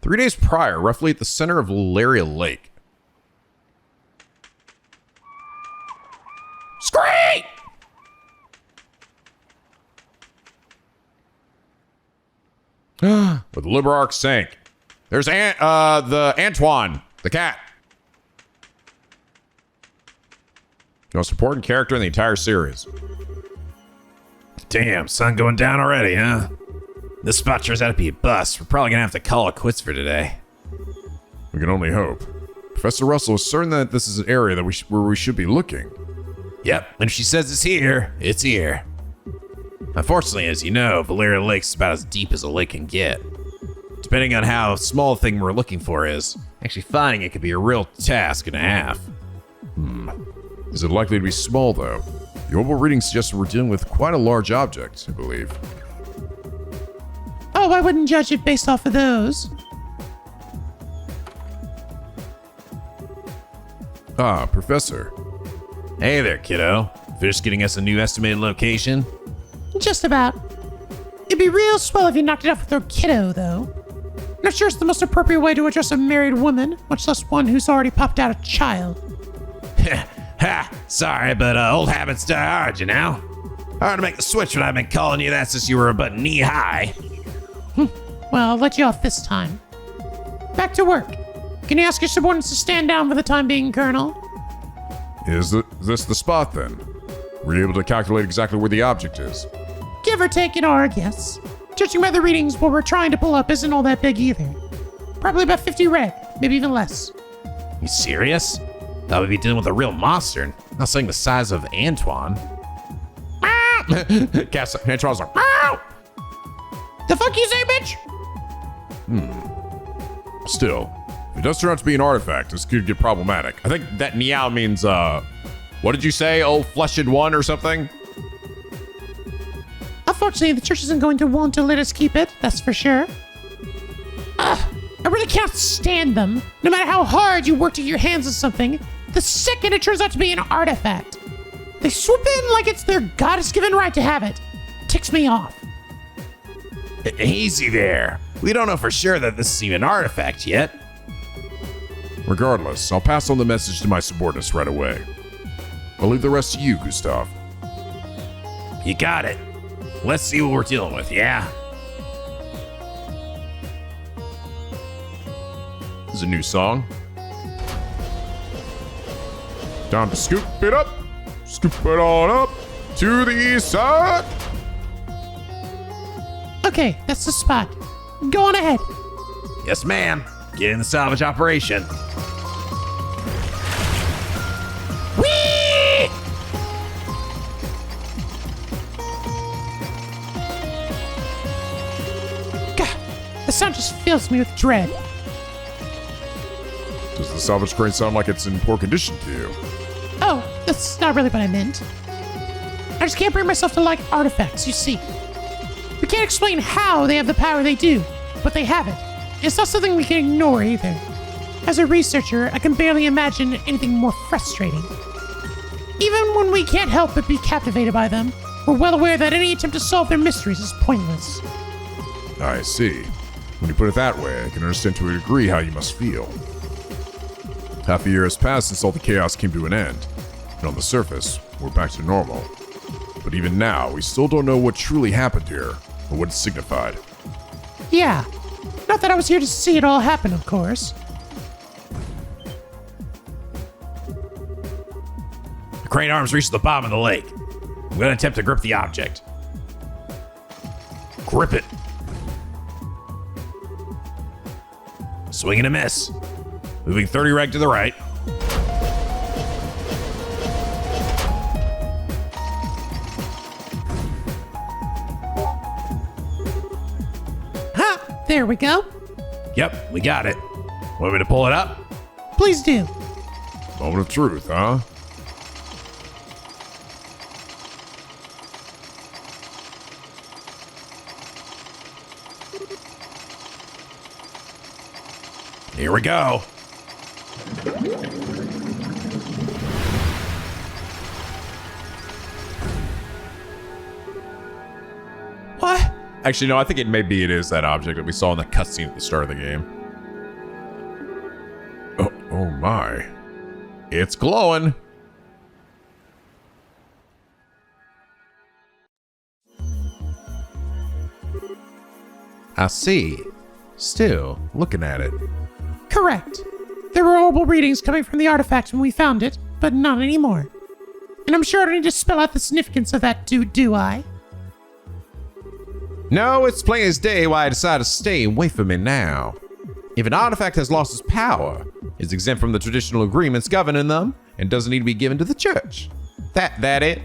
Three days prior, roughly at the center of Laria Lake. Scream! Where the Liber Arc sank. There's the Antoine, the cat. The most important character in the entire series. Damn, sun going down already, huh? This spot turns out to be a bust. We're probably gonna have to call it quits for today. We can only hope. Professor Russell is certain that this is an area that where we should be looking. Yep, and if she says it's here, it's here. Unfortunately, as you know, Valeria Lake is about as deep as a lake can get. Depending on how small the thing we're looking for is, actually finding it could be a real task and a half. Is it likely to be small, though? The orbital reading suggests we're dealing with quite a large object, I believe. Oh, I wouldn't judge it based off of those. Ah, Professor. Hey there, kiddo. Finished getting us a new estimated location? Just about. It'd be real swell if you knocked it off with your kiddo, though. Not sure it's the most appropriate way to address a married woman, much less one who's already popped out a child. Ha! Sorry, but old habits die hard, you know? Hard to make the switch when I've been calling you that since you were but knee-high. Well, I'll let you off this time. Back to work. Can you ask your subordinates to stand down for the time being, Colonel? Is this the spot, then? Were you able to calculate exactly where the object is? Give or take an hour, I guess. Judging by the readings, what we're trying to pull up isn't all that big either. Probably about 50 reg, maybe even less. You serious? Thought we'd be dealing with a real monster. Not saying the size of Antoine. Antoine's like, "Meow!" The fuck you say, bitch? Still, if it does turn out to be an artifact, this could get problematic. I think that meow means, what did you say? Old fleshed one or something? Unfortunately, the church isn't going to want to let us keep it, that's for sure. I really can't stand them. No matter how hard you work to get your hands on something, the second it turns out to be an artifact, they swoop in like it's their goddess-given right to have it. Ticks me off. Easy there. We don't know for sure that this is even an artifact yet. Regardless, I'll pass on the message to my subordinates right away. I'll leave the rest to you, Gustav. You got it. Let's see what we're dealing with, yeah? This is a new song. Time to scoop it up. Scoop it on up to the east side. Okay, that's the spot. Go on ahead. Yes, ma'am. Get in the salvage operation. Whee! God, the sound just fills me with dread. Does the salvage crane sound like it's in poor condition to you? Oh, that's not really what I meant. I just can't bring myself to like artifacts, you see. We can't explain how they have the power they do, but they have it. It's not something we can ignore either. As a researcher, I can barely imagine anything more frustrating. Even when we can't help but be captivated by them, we're well aware that any attempt to solve their mysteries is pointless. I see. When you put it that way, I can understand to a degree how you must feel. Half a year has passed since all the chaos came to an end, and on the surface, we're back to normal. But even now, we still don't know what truly happened here, or what it signified. Yeah, not that I was here to see it all happen, of course. The crane arms reach the bottom of the lake. I'm going to attempt to grip the object. Grip it. Swing and a miss. Moving 30 reg to the right. Ha! There we go. Yep, we got it. Want me to pull it up? Please do. Moment of truth, huh? Here we go. What? Actually, no, I think it is that object that we saw in the cutscene at the start of the game. Oh my. It's glowing. I see. Still looking at it. Correct. There were horrible readings coming from the artifact when we found it, but not anymore. And I'm sure I don't need to spell out the significance of that, do I? No, it's plain as day why I decided to stay away from it now. If an artifact has lost its power, is exempt from the traditional agreements governing them and doesn't need to be given to the church. That it?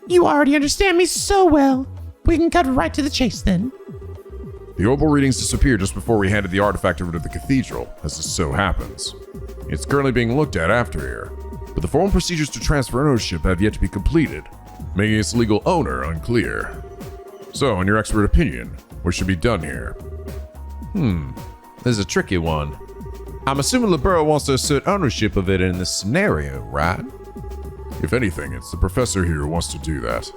You already understand me so well. We can cut right to the chase then. The opal readings disappeared just before we handed the artifact over to the cathedral, as this so happens. It's currently being looked at after here, but the formal procedures to transfer ownership have yet to be completed, making its legal owner unclear. So, in your expert opinion, what should be done here? This is a tricky one. I'm assuming LeBeau wants to assert ownership of it in this scenario, right? If anything, it's the professor here who wants to do that.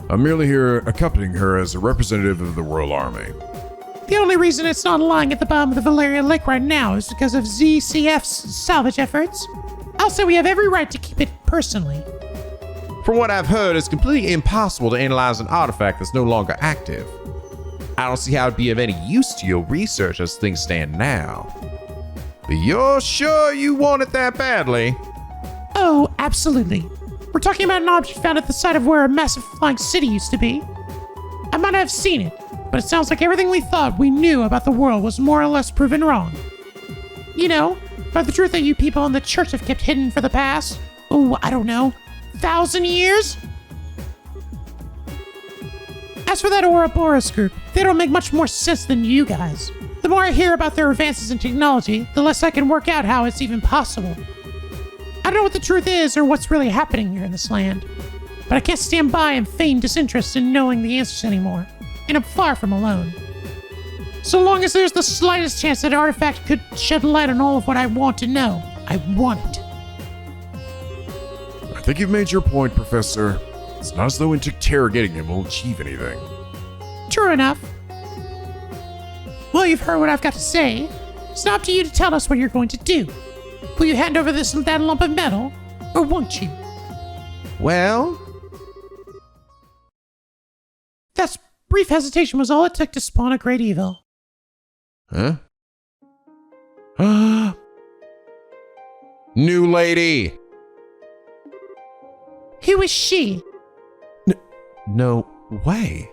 I'm merely here accompanying her as a representative of the Royal Army. The only reason it's not lying at the bottom of the Valeria Lake right now is because of ZCF's salvage efforts. I'll say we have every right to keep it personally. From what I've heard, it's completely impossible to analyze an artifact that's no longer active. I don't see how it'd be of any use to your research as things stand now. But you're sure you want it that badly? Oh, absolutely. We're talking about an object found at the site of where a massive flying city used to be. I might have seen it, but it sounds like everything we thought we knew about the world was more or less proven wrong. You know, about the truth that you people in the church have kept hidden for the past, I don't know, 1,000 years? As for that Ouroboros group, they don't make much more sense than you guys. The more I hear about their advances in technology, the less I can work out how it's even possible. I don't know what the truth is or what's really happening here in this land, but I can't stand by and feign disinterest in knowing the answers anymore, and I'm far from alone. So long as there's the slightest chance that an artifact could shed light on all of what I want to know, I want it. I think you've made your point, Professor. It's not as though interrogating him will achieve anything. True enough. Well, you've heard what I've got to say. It's not up to you to tell us what you're going to do. Will you hand over that lump of metal, or won't you? Well, That brief hesitation was all it took to spawn a great evil. huh? New lady! Who is she? No way.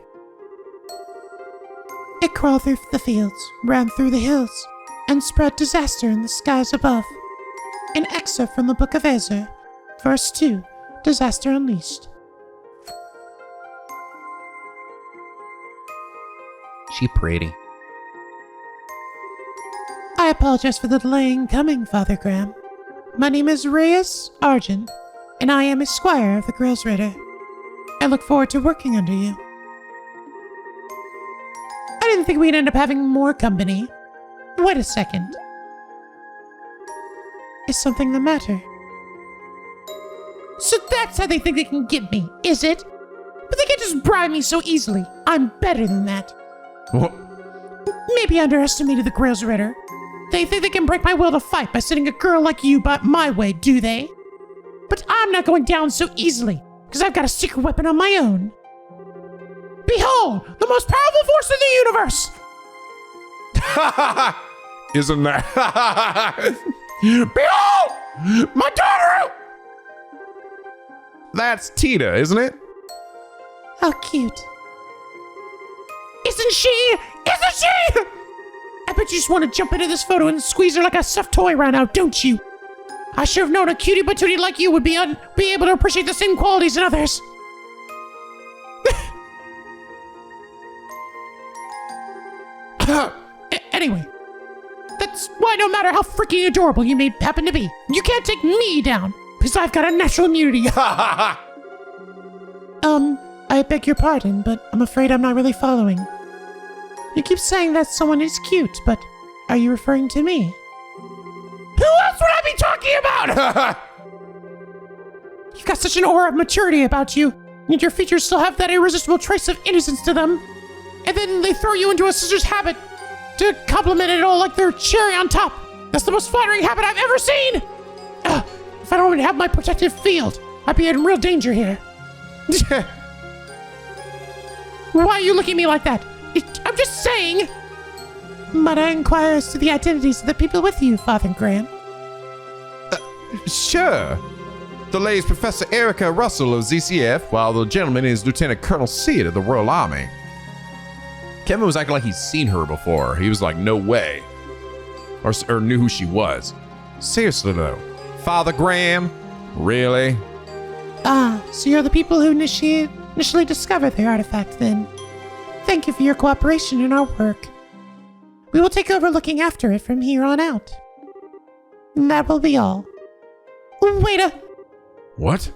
It crawled through the fields, ran through the hills, and spread disaster in the skies above. An excerpt from the Book of Ezra, verse 2, Disaster Unleashed. She pretty. I apologize for the delay in coming, Father Graham. My name is Reyes Argent, and I am a squire of the Gralsritter. I look forward to working under you. I didn't think we'd end up having more company. Wait a second. Is something the matter? So that's how they think they can get me, is it? But they can't just bribe me so easily. I'm better than that. What? Maybe I underestimated the Gralsritter. They think they can break my will to fight by sending a girl like you by my way, do they? But I'm not going down so easily, because I've got a secret weapon on my own. Behold, the most powerful force in the universe! Isn't that? Behold! My daughter! That's Tita, isn't it? How cute. Isn't she? Isn't she? I bet you just want to jump into this photo and squeeze her like a stuffed toy right now, don't you? I should have known a cutie patootie like you would be able to appreciate the same qualities in others. Anyway, that's why no matter how freaking adorable you may happen to be, you can't take me down, because I've got a natural immunity. I beg your pardon, but I'm afraid I'm not really following. You keep saying that someone is cute, but are you referring to me? Who else would I be talking about? You've got such an aura of maturity about you, and your features still have that irresistible trace of innocence to them. And then they throw you into a sister's habit to compliment it all like they're cherry on top. That's the most flattering habit I've ever seen! If I don't even have my protective field, I'd be in real danger here. Why are you looking at me like that? I'm just saying! Might I inquire as to the identities of the people with you, Father Graham? Sure. The lady's Professor Erica Russell of ZCF, while the gentleman is Lieutenant Colonel Seed of the Royal Army. Kevin was acting like he's seen her before. He was like, no way. or knew who she was. Seriously though, Father Graham, really? Ah, so you're the people who initially discovered the artifact then. Thank you for your cooperation in our work. We will take over looking after it from here on out. And that will be all. Wait a... What?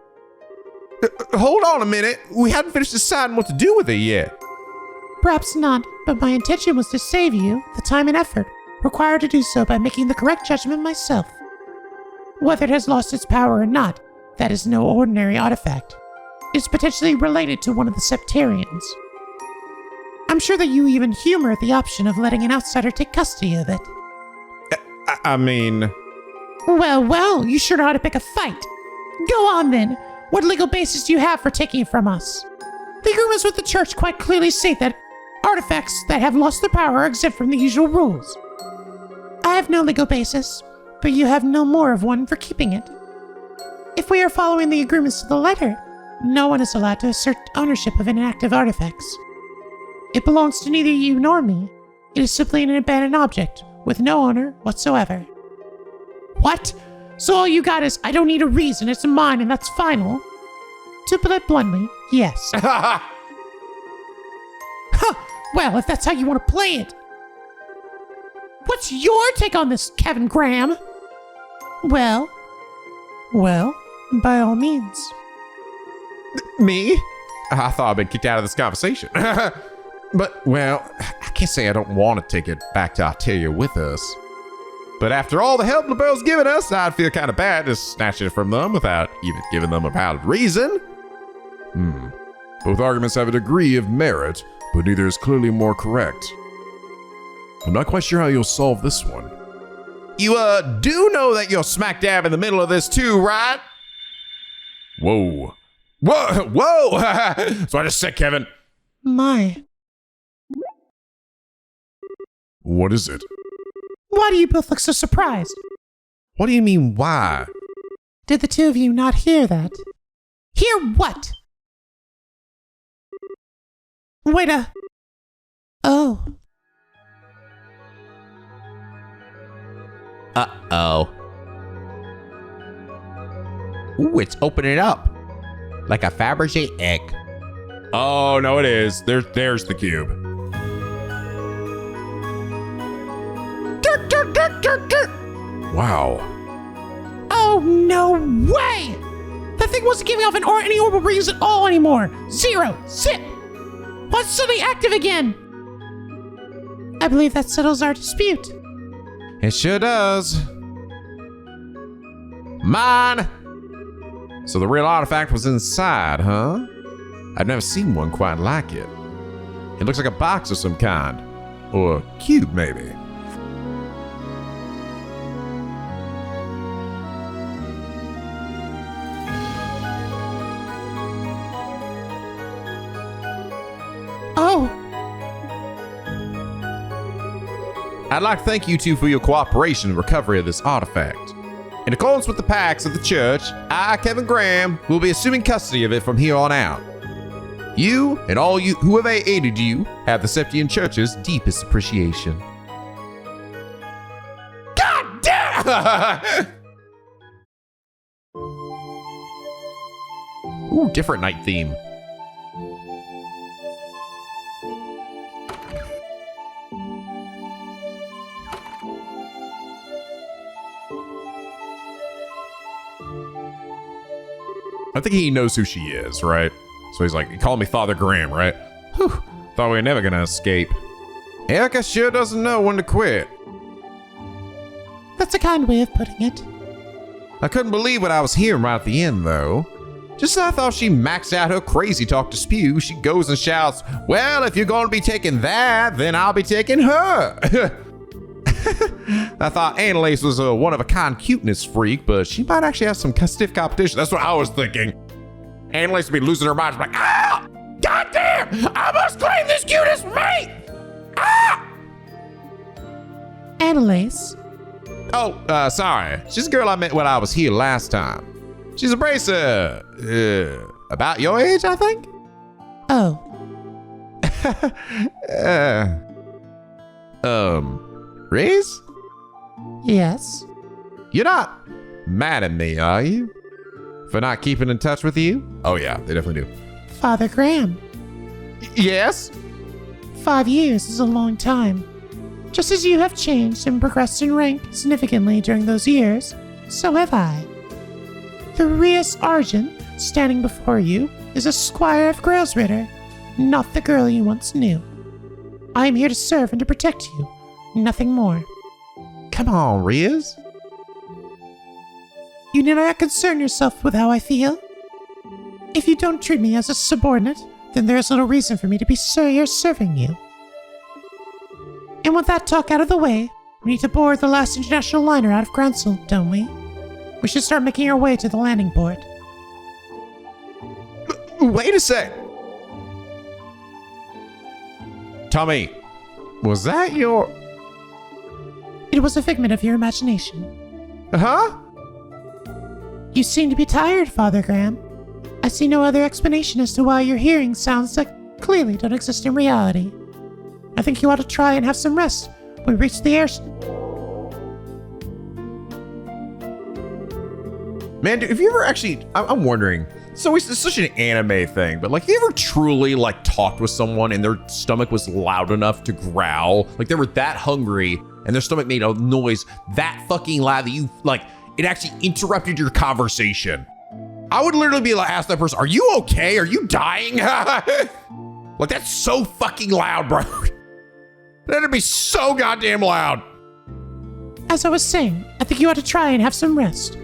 Hold on a minute. We hadn't finished deciding what to do with it yet. Perhaps not, but my intention was to save you the time and effort required to do so by making the correct judgment myself. Whether it has lost its power or not, that is no ordinary artifact. It's potentially related to one of the Septarians. I'm sure that you even humor the option of letting an outsider take custody of it. I mean... Well, you sure know how to pick a fight. Go on then. What legal basis do you have for taking it from us? The agreements with the church quite clearly state that artifacts that have lost their power are exempt from the usual rules. I have no legal basis, but you have no more of one for keeping it. If we are following the agreements to the letter, no one is allowed to assert ownership of inactive artifacts. It belongs to neither you nor me. It is simply an abandoned object, with no owner whatsoever. What? So all you got is, I don't need a reason, it's mine and that's final? To put it bluntly, yes. Huh, well, if that's how you want to play it. What's your take on this, Kevin Graham? Well, by all means. Me? I thought I'd been kicked out of this conversation. But, well, I can't say I don't want to take it back to Arteria with us. But after all the help LaBelle's given us, I'd feel kind of bad to snatch it from them without even giving them a valid reason. Both arguments have a degree of merit, but neither is clearly more correct. I'm not quite sure how you'll solve this one. You, do know that you're smack dab in the middle of this too, right? Whoa. Whoa! That's what I just said, Kevin. My. What is it? Why do you both look so surprised? What do you mean, why? Did the two of you not hear that? Hear what? Wait a... Oh. Uh-oh. Ooh, it's opening up. Like a Fabergé egg. Oh, no, it is. There's the cube. Wow. Oh, no way! That thing wasn't giving off any orbital rings at all anymore. Zero. Sit. Why suddenly active again? I believe that settles our dispute. It sure does. Mine! So the real artifact was inside, huh? I've never seen one quite like it. It looks like a box of some kind. Or a cube, maybe. Oh. I'd like to thank you two for your cooperation in the recovery of this artifact. In accordance with the pacts of the church, I, Kevin Graham, will be assuming custody of it from here on out. You and all you who have aided you have the Septian Church's deepest appreciation. God damn! Ooh, different night theme. I think he knows who she is, right? So he's like, he called me Father Graham, right? Whew, thought we were never gonna escape. Erica sure doesn't know when to quit. That's a kind way of putting it. I couldn't believe what I was hearing right at the end, though. Just as I thought she maxed out her crazy talk to spew, she goes and shouts, well, if you're gonna be taking that, then I'll be taking her. I thought Annalise was a one-of-a-kind cuteness freak, but she might actually have some stiff competition. That's what I was thinking. Annalise would be losing her mind. She's like, ah! Goddamn! I must claim this cuteness for me! Ah! Annalise. Oh, sorry. She's a girl I met when I was here last time. She's a bracer. About your age, I think? Oh. Riz? Yes. You're not mad at me, are you? For not keeping in touch with you? Oh yeah, they definitely do. Father Graham, Yes? 5 years is a long time. Just as you have changed and progressed in rank significantly during those years, so have I. The Rias Argent standing before you is a squire of Gralsritter, not the girl you once knew. I am here to serve and to protect you, nothing more. Come on, Riz. You need not concern yourself with how I feel. If you don't treat me as a subordinate, then there is little reason for me to be here serving you. And with that talk out of the way, we need to board the last international liner out of Gransel, don't we? We should start making our way to the landing port. Wait a sec. Tommy, was that your... It was a figment of your imagination. Huh? You seem to be tired, Father Graham. I see no other explanation as to why your hearing sounds that clearly don't exist in reality. I think you ought to try and have some rest when we reach the air... Man, dude, if you ever actually... I'm wondering... So it's such an anime thing, but like, you ever truly like talked with someone and their stomach was loud enough to growl? Like they were that hungry and their stomach made a noise that fucking loud that you like, it actually interrupted your conversation. I would literally be like, ask that person, are you okay? Are you dying? Like that's so fucking loud, bro. That'd be so goddamn loud. As I was saying, I think you ought to try and have some rest.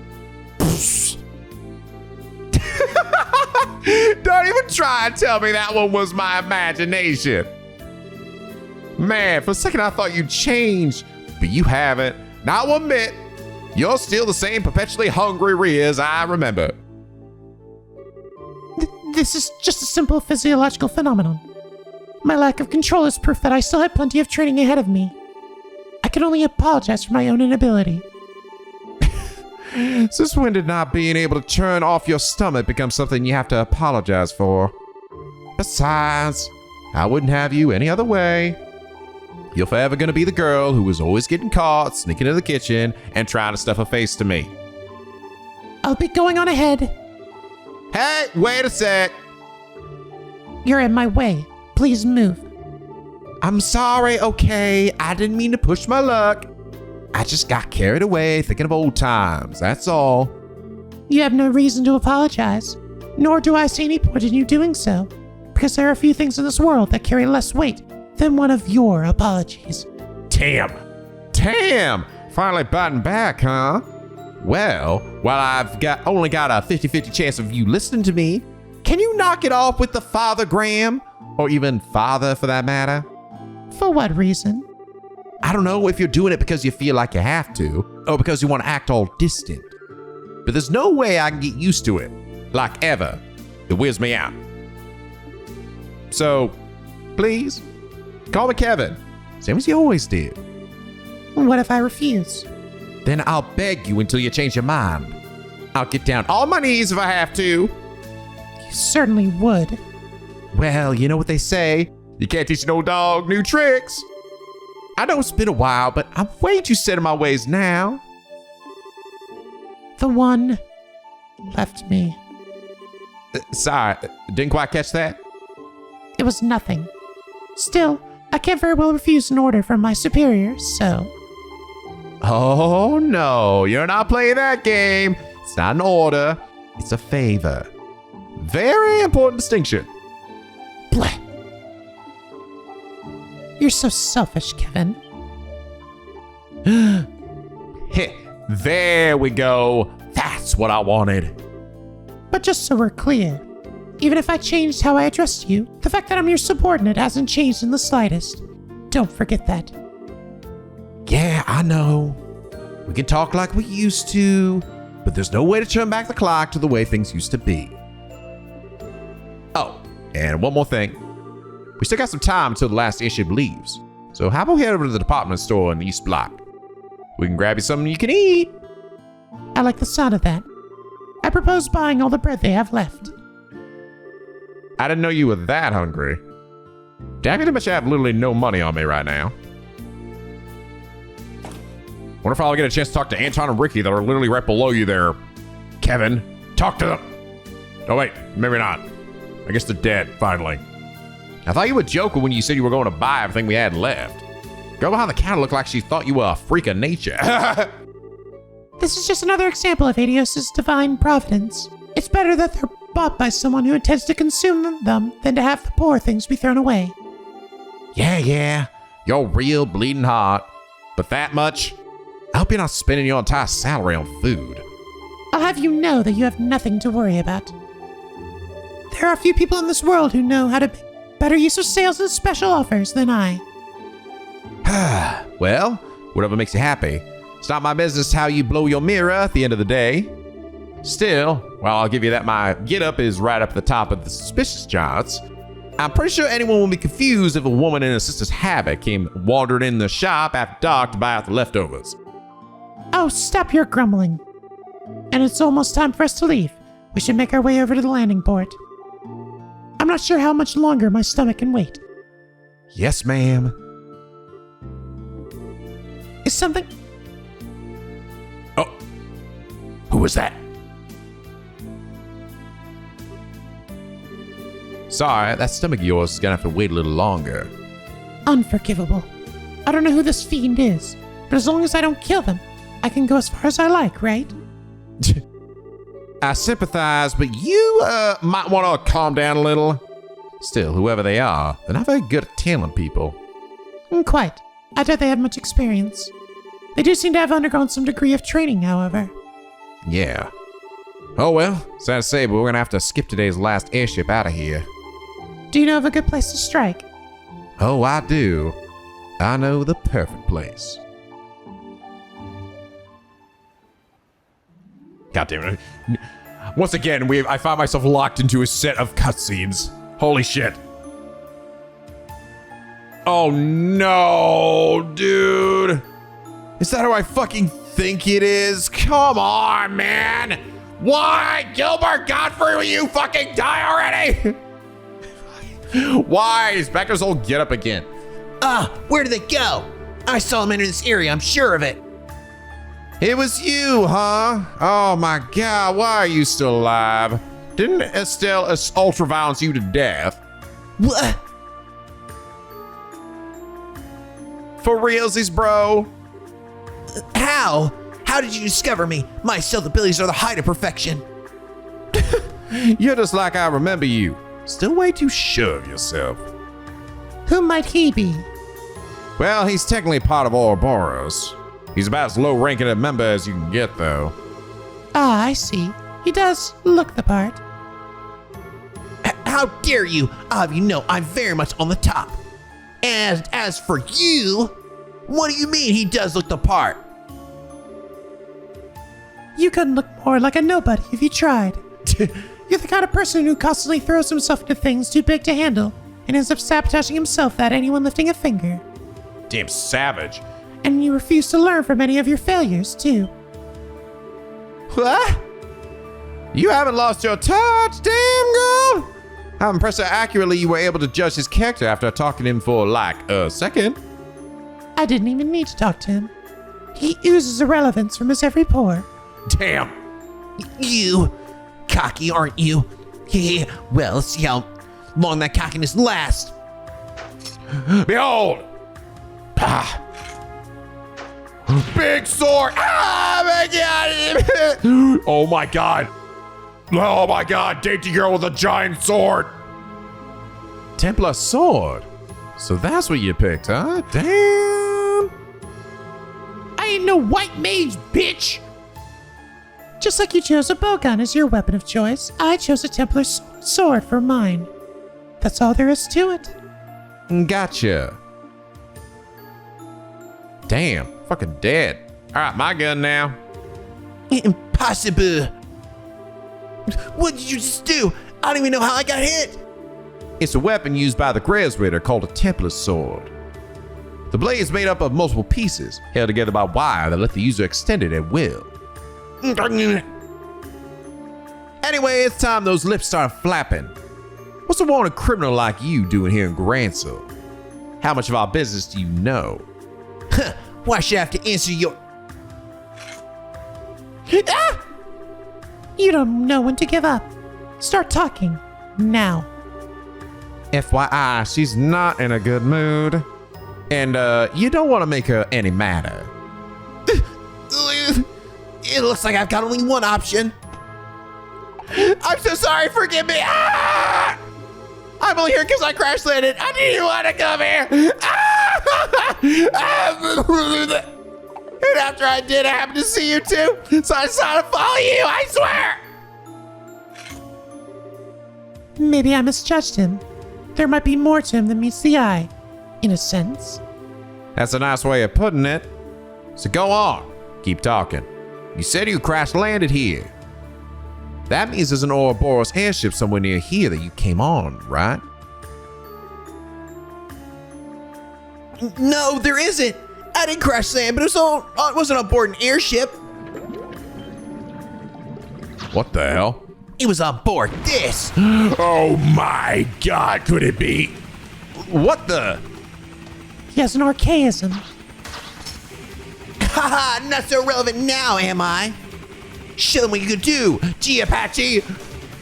Don't even try and tell me that one was my imagination. Man, for a second I thought you changed, but you haven't. Not one bit. You're still the same perpetually hungry Riz I remember. This is just a simple physiological phenomenon. My lack of control is proof that I still have plenty of training ahead of me. I can only apologize for my own inability. Since when did not being able to turn off your stomach become something you have to apologize for? Besides, I wouldn't have you any other way. You're forever gonna be the girl who was always getting caught sneaking into the kitchen and trying to stuff a face to me. I'll be going on ahead. Hey, wait a sec. You're in my way. Please move. I'm sorry, okay? I didn't mean to push my luck. I just got carried away thinking of old times, that's all. You have no reason to apologize, nor do I see any point in you doing so, because there are a few things in this world that carry less weight than one of your apologies. Damn, finally biting back, huh? Well, while I've only got a 50-50 chance of you listening to me, can you knock it off with the Father Graham? Or even Father for that matter? For what reason? I don't know if you're doing it because you feel like you have to, or because you want to act all distant. But there's no way I can get used to it, like ever. It weirds me out. So, please, call me Kevin, same as you always did. What if I refuse? Then I'll beg you until you change your mind. I'll get down on my knees if I have to. You certainly would. Well, you know what they say. You can't teach an old dog new tricks. I know it's been a while, but I'm way too set in my ways now. The one left me. Sorry, didn't quite catch that. It was nothing. Still, I can't very well refuse an order from my superior, so... Oh no, you're not playing that game. It's not an order, it's a favor. Very important distinction. Bleh. You're so selfish, Kevin. Heh, there we go. That's what I wanted. But just so we're clear, even if I changed how I addressed you, the fact that I'm your subordinate hasn't changed in the slightest. Don't forget that. Yeah, I know. We can talk like we used to, but there's no way to turn back the clock to the way things used to be. Oh, and one more thing. We still got some time until the last issue leaves, so how about we head over to the department store in the East Block? We can grab you something you can eat. I like the sound of that. I propose buying all the bread they have left. I didn't know you were that hungry. Damn, pretty much have literally no money on me right now. Wonder if I'll get a chance to talk to Anton and Ricky that are literally right below you there. Kevin, talk to them. Oh, wait, maybe not. I guess they're dead, finally. I thought you were joking when you said you were going to buy everything we had left. Girl behind the counter looked like she thought you were a freak of nature. This is just another example of Helios' divine providence. It's better that they're bought by someone who intends to consume them than to have the poor things be thrown away. Yeah. You're real bleeding heart. But that much? I hope you're not spending your entire salary on food. I'll have you know that you have nothing to worry about. There are a few people in this world who know how to make better use of sales and special offers than I. Well, whatever makes you happy. It's not my business how you blow your mirror at the end of the day. Still, well, I'll give you that my get-up is right up at the top of the suspicious charts. I'm pretty sure anyone will be confused if a woman in her sister's habit came wandering in the shop after dark to buy out the leftovers. Oh, stop your grumbling. And it's almost time for us to leave. We should make our way over to the landing port. I'm not sure how much longer my stomach can wait. Yes, ma'am. Is something... Oh, who was that? Sorry, that stomach of yours is gonna have to wait a little longer. Unforgivable. I don't know who this fiend is, but as long as I don't kill them, I can go as far as I like, right? I sympathize, but you might want to calm down a little. Still, whoever they are, they're not very good at tailing people. Quite. I doubt they have much experience. They do seem to have undergone some degree of training, however. Yeah. Oh well, sad to say, but we're gonna have to skip today's last airship out of here. Do you know of a good place to strike? Oh, I do. I know the perfect place. God damn it. Once again, I find myself locked into a set of cutscenes. Holy shit. Oh no, dude. Is that how I fucking think it is? Come on, man. Why? Gilbert Godfrey, will you fucking die already? Why? He's back to his old get up again. Where did they go? I saw them enter this area, I'm sure of it. It was you, huh? Oh my god, why are you still alive? Didn't Estelle ultraviolence you to death? What? For realsies, bro? How? How did you discover me? My stealth abilities are the height of perfection. You're just like I remember you. Still way too sure of yourself. Who might he be? Well, he's technically part of Ouroboros. He's about as low-ranking a member as you can get, though. Ah, I see. He does look the part. How dare you? I'll have you know I'm very much on the top. And as for you, what do you mean he does look the part? You couldn't look more like a nobody if you tried. You're the kind of person who constantly throws himself into things too big to handle and ends up sabotaging himself without anyone lifting a finger. Damn savage. And you refuse to learn from any of your failures, too. What? You haven't lost your touch, damn girl. I'm impressed how accurately you were able to judge his character after talking to him for like a second. I didn't even need to talk to him. He oozes irrelevance from his every pore. Damn. You cocky, aren't you? Yeah, well, let's see how long that cockiness lasts. Behold. Ah. Big sword. Ah, my god. Oh my god. Oh my god. Dainty girl with a giant sword. Templar sword. So that's what you picked, huh? Damn. I ain't no white mage, bitch! Just like you chose a bowgun as your weapon of choice, I chose a Templar sword for mine. That's all there is to it. Gotcha. Damn, fucking dead. All right, my gun now. Impossible. What did you just do? I don't even know how I got hit. It's a weapon used by the Gralsritter called a Templar sword. The blade is made up of multiple pieces, held together by wire that let the user extend it at will. Anyway, it's time those lips started flapping. What's a wanted criminal like you doing here in Gralsritter? How much of our business do you know? Why should I have to answer your... Ah! You don't know when to give up. Start talking. Now. FYI, she's not in a good mood. And you don't want to make her any madder. It looks like I've got only one option. I'm so sorry, forgive me. Ah! I'm only here because I crash landed. I didn't want to come here. Ah! And after I did, I happened to see you too. So I decided to follow you, I swear. Maybe I misjudged him. There might be more to him than meets the eye, in a sense. That's a nice way of putting it. So go on, keep talking. You said you crash landed here. That means there's an Ouroboros airship somewhere near here that you came on, right? No, there isn't. I didn't crash land, but it wasn't on board an airship. What the hell? It was on board this. Oh my God, could it be? What the? He has an archaism. Haha, not so relevant now, am I? Show them what you could do. Gee, Apache.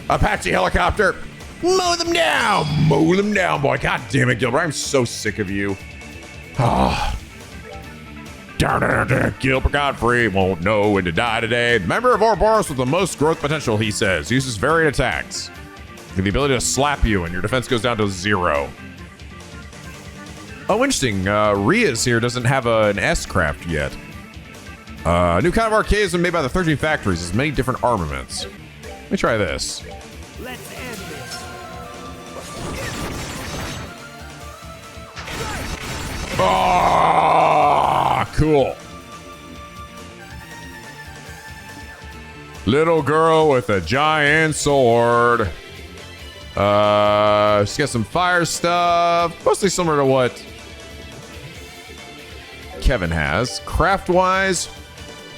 Apache helicopter. Mow them down. Mow them down, boy. God damn it, Gilbert. I'm so sick of you. Oh. Gilbert Godfrey won't know when to die today. The member of Ouroboros with the most growth potential, he says. Uses varied attacks. With the ability to slap you and your defense goes down to 0. Oh, interesting. Ria's here doesn't have an S-craft yet. A new kind of archaism made by the 13 factories has many different armaments. Let me try this. Let's end this. Ah, cool. Little girl with a giant sword. She's got some fire stuff. Mostly similar to what Kevin has. Craft-wise,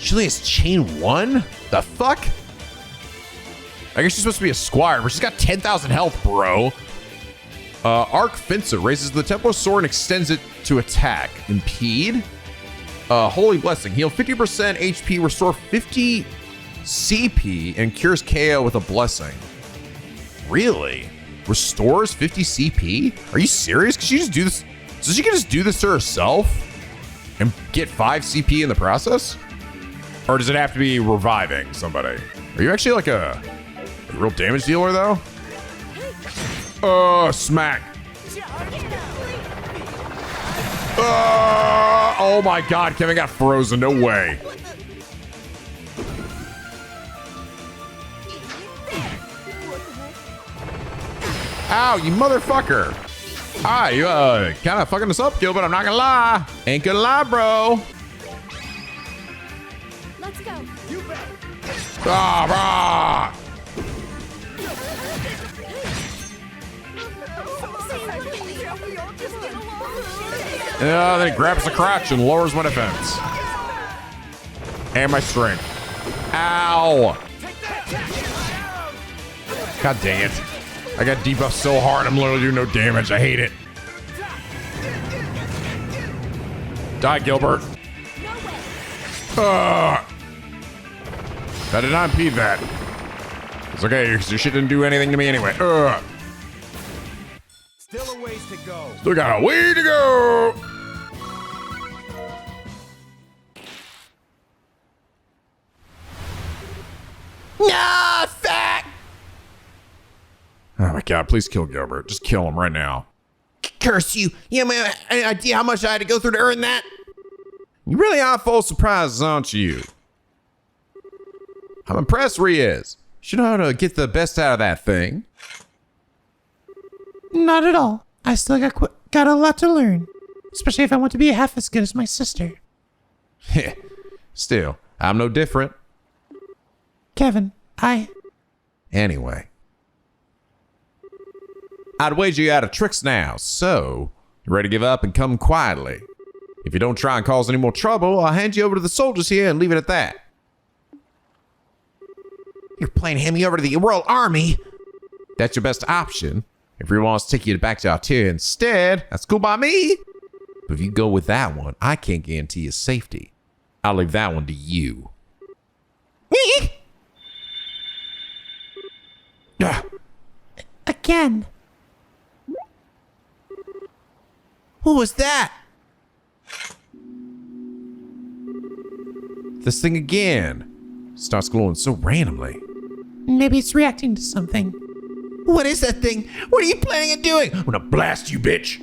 she only has chain 1? The fuck? I guess she's supposed to be a squire, but she's got 10,000 health, bro. Arc Fencer raises the Templar sword and extends it to attack. Impede. Holy Blessing. Heal 50% HP, restore 50 CP, and cures KO with a blessing. Really? Restores 50 CP? Are you serious? Can she just do this? So she can just do this to herself and get 5 CP in the process? Or does it have to be reviving somebody? Are you actually like a real damage dealer though? Oh, smack. Oh my God, Kevin got frozen, no way. Ow, you motherfucker. Hi, you kind of fucking us up, Gilbert, I'm not gonna lie. Ain't gonna lie, bro. Let's go. Ah, brah. Yeah, then he grabs the crotch and lowers my defense. And my strength. Ow. God dang it. I got debuffed so hard, I'm literally doing no damage. I hate it. Die, Gilbert. I did not impede that. It's okay, because your shit didn't do anything to me anyway. Still a ways to go. Still got a way to go. No, fuck. Oh my God, please kill Gilbert. Just kill him right now. Curse you. You have any idea how much I had to go through to earn that? You really are full of surprises, aren't you? I'm impressed, Riaz. You know how to get the best out of that thing. Not at all. I still got a lot to learn. Especially if I want to be half as good as my sister. Still, I'm no different. Kevin, Anyway. I'd wager you out of tricks now, so you ready to give up and come quietly? If you don't try and cause any more trouble, I'll hand you over to the soldiers here and leave it at that. You're planning to hand me over to the Royal Army. That's your best option. If you want to take you back to Altair instead, that's cool by me. But if you go with that one, I can't guarantee your safety. I'll leave that one to you. Again. What was that? This thing again starts glowing so randomly. Maybe it's reacting to something. What is that thing? What are you planning on doing? I'm gonna blast you, bitch.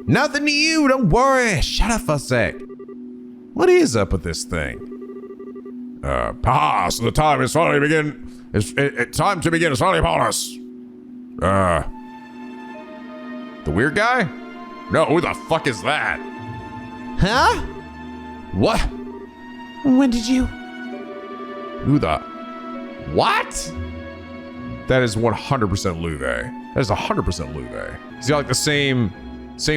Nothing to you, don't worry. Shut up for a sec. What is up with this thing? So the time is finally begin. It's time to begin. It's finally upon us. The weird guy? No, who the fuck is that? Huh? What? When did you? Who the? What? That is 100% Luve. That is 100% Luve. He's got like the same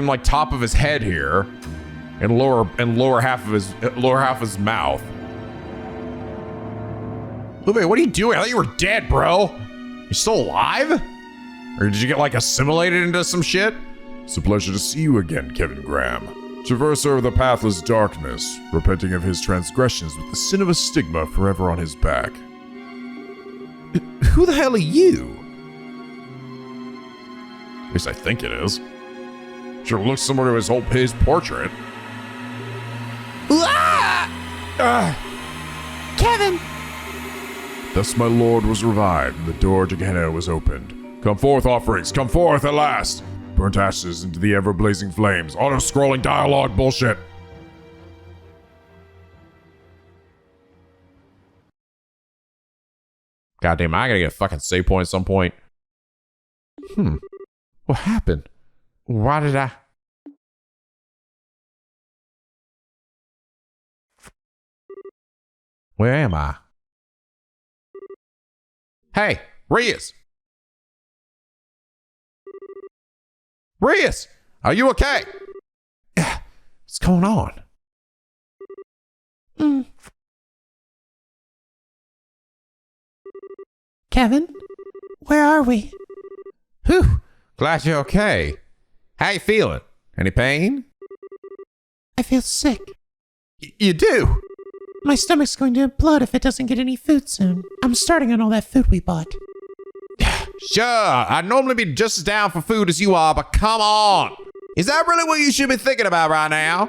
like top of his head here, and lower half of his mouth. Luve, what are you doing? I thought you were dead, bro. You still alive? Or did you get like assimilated into some shit? It's a pleasure to see you again, Kevin Graham. Traverser of the pathless darkness, repenting of his transgressions with the sin of a stigma forever on his back. Who the hell are you? At least I think it is. Sure looks similar to his portrait. Kevin! Thus my lord was revived, and the door to Gehenna was opened. Come forth, offerings, come forth at last! Burnt ashes into the ever-blazing flames. Auto-scrolling dialogue bullshit. Goddamn, I gotta get a fucking save point at some point. What happened? Why did I? Where am I? Hey, Rias! Rias! Are you okay? What's going on? Kevin? Where are we? Whew, glad you're okay. How you feeling? Any pain? I feel sick. You do? My stomach's going to implode if it doesn't get any food soon. I'm starting on all that food we bought. Sure, I'd normally be just as down for food as you are, but come on. Is that really what you should be thinking about right now?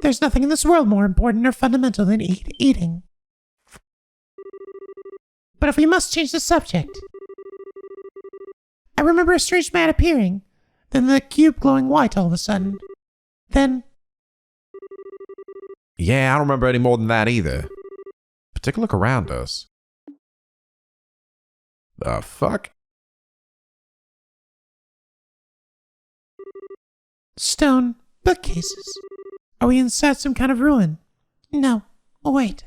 There's nothing in this world more important or fundamental than eating. But if we must change the subject. I remember a strange man appearing, then the cube glowing white all of a sudden. Then... Yeah, I don't remember any more than that either. But take a look around us. The fuck? Stone bookcases. Are we inside some kind of ruin? No. Oh, wait.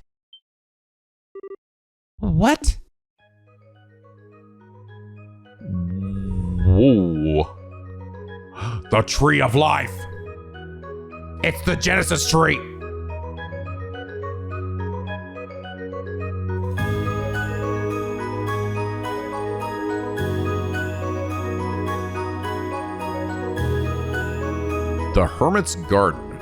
What? Whoa. The tree of life. It's the Genesis tree. The Hermit's Garden.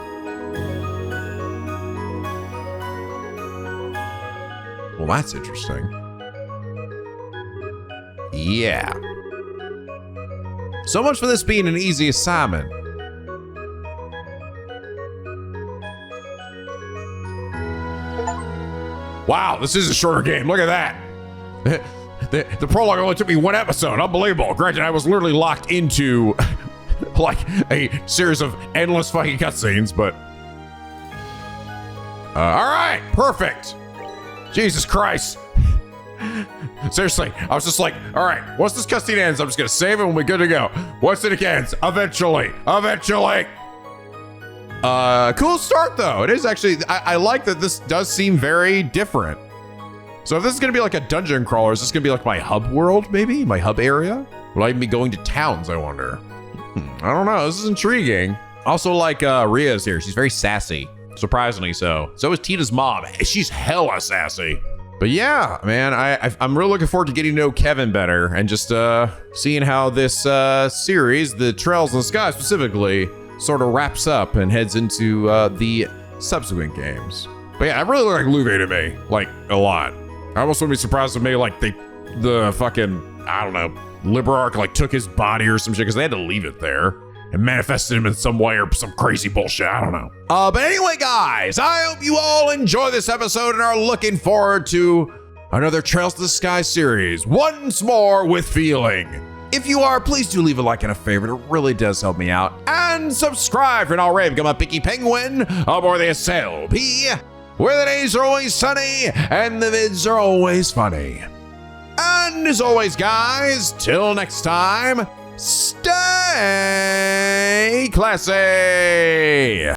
Well, that's interesting. Yeah. So much for this being an easy assignment. Wow, this is a shorter game. Look at that. The prologue only took me one episode. Unbelievable. Granted, I was literally locked into like a series of endless fucking cutscenes, but all right, perfect. Jesus Christ. Seriously, I was just like, all right, once this cutscene ends, I'm just gonna save it and we're good to go. Once it ends, eventually. Cool start though. It is actually, I like that this does seem very different. So if this is gonna be like a dungeon crawler, is this gonna be like my hub world maybe? My hub area? Will I even be going to towns, I wonder? I don't know, this is intriguing. Also like Ria's here, she's very sassy. Surprisingly so. So is Tina's mom. She's hella sassy. But yeah, man, I'm really looking forward to getting to know Kevin better and just seeing how this series, the Trails in the Sky specifically, sort of wraps up and heads into the subsequent games. But yeah, I really look like Luve to me, like a lot. I almost wouldn't be surprised if maybe like they the fucking, I don't know, Liberarch like took his body or some shit because they had to leave it there and manifested him in some way or some crazy bullshit. I don't know. But anyway, guys, I hope you all enjoy this episode and are looking forward to another Trails to the Sky series once more with feeling. If you are, please do leave a like and a favorite. It really does help me out. And subscribe if you're not already. Become a picky penguin aboard the SLP, where the days are always sunny and the vids are always funny. And as always, guys, till next time, stay classy.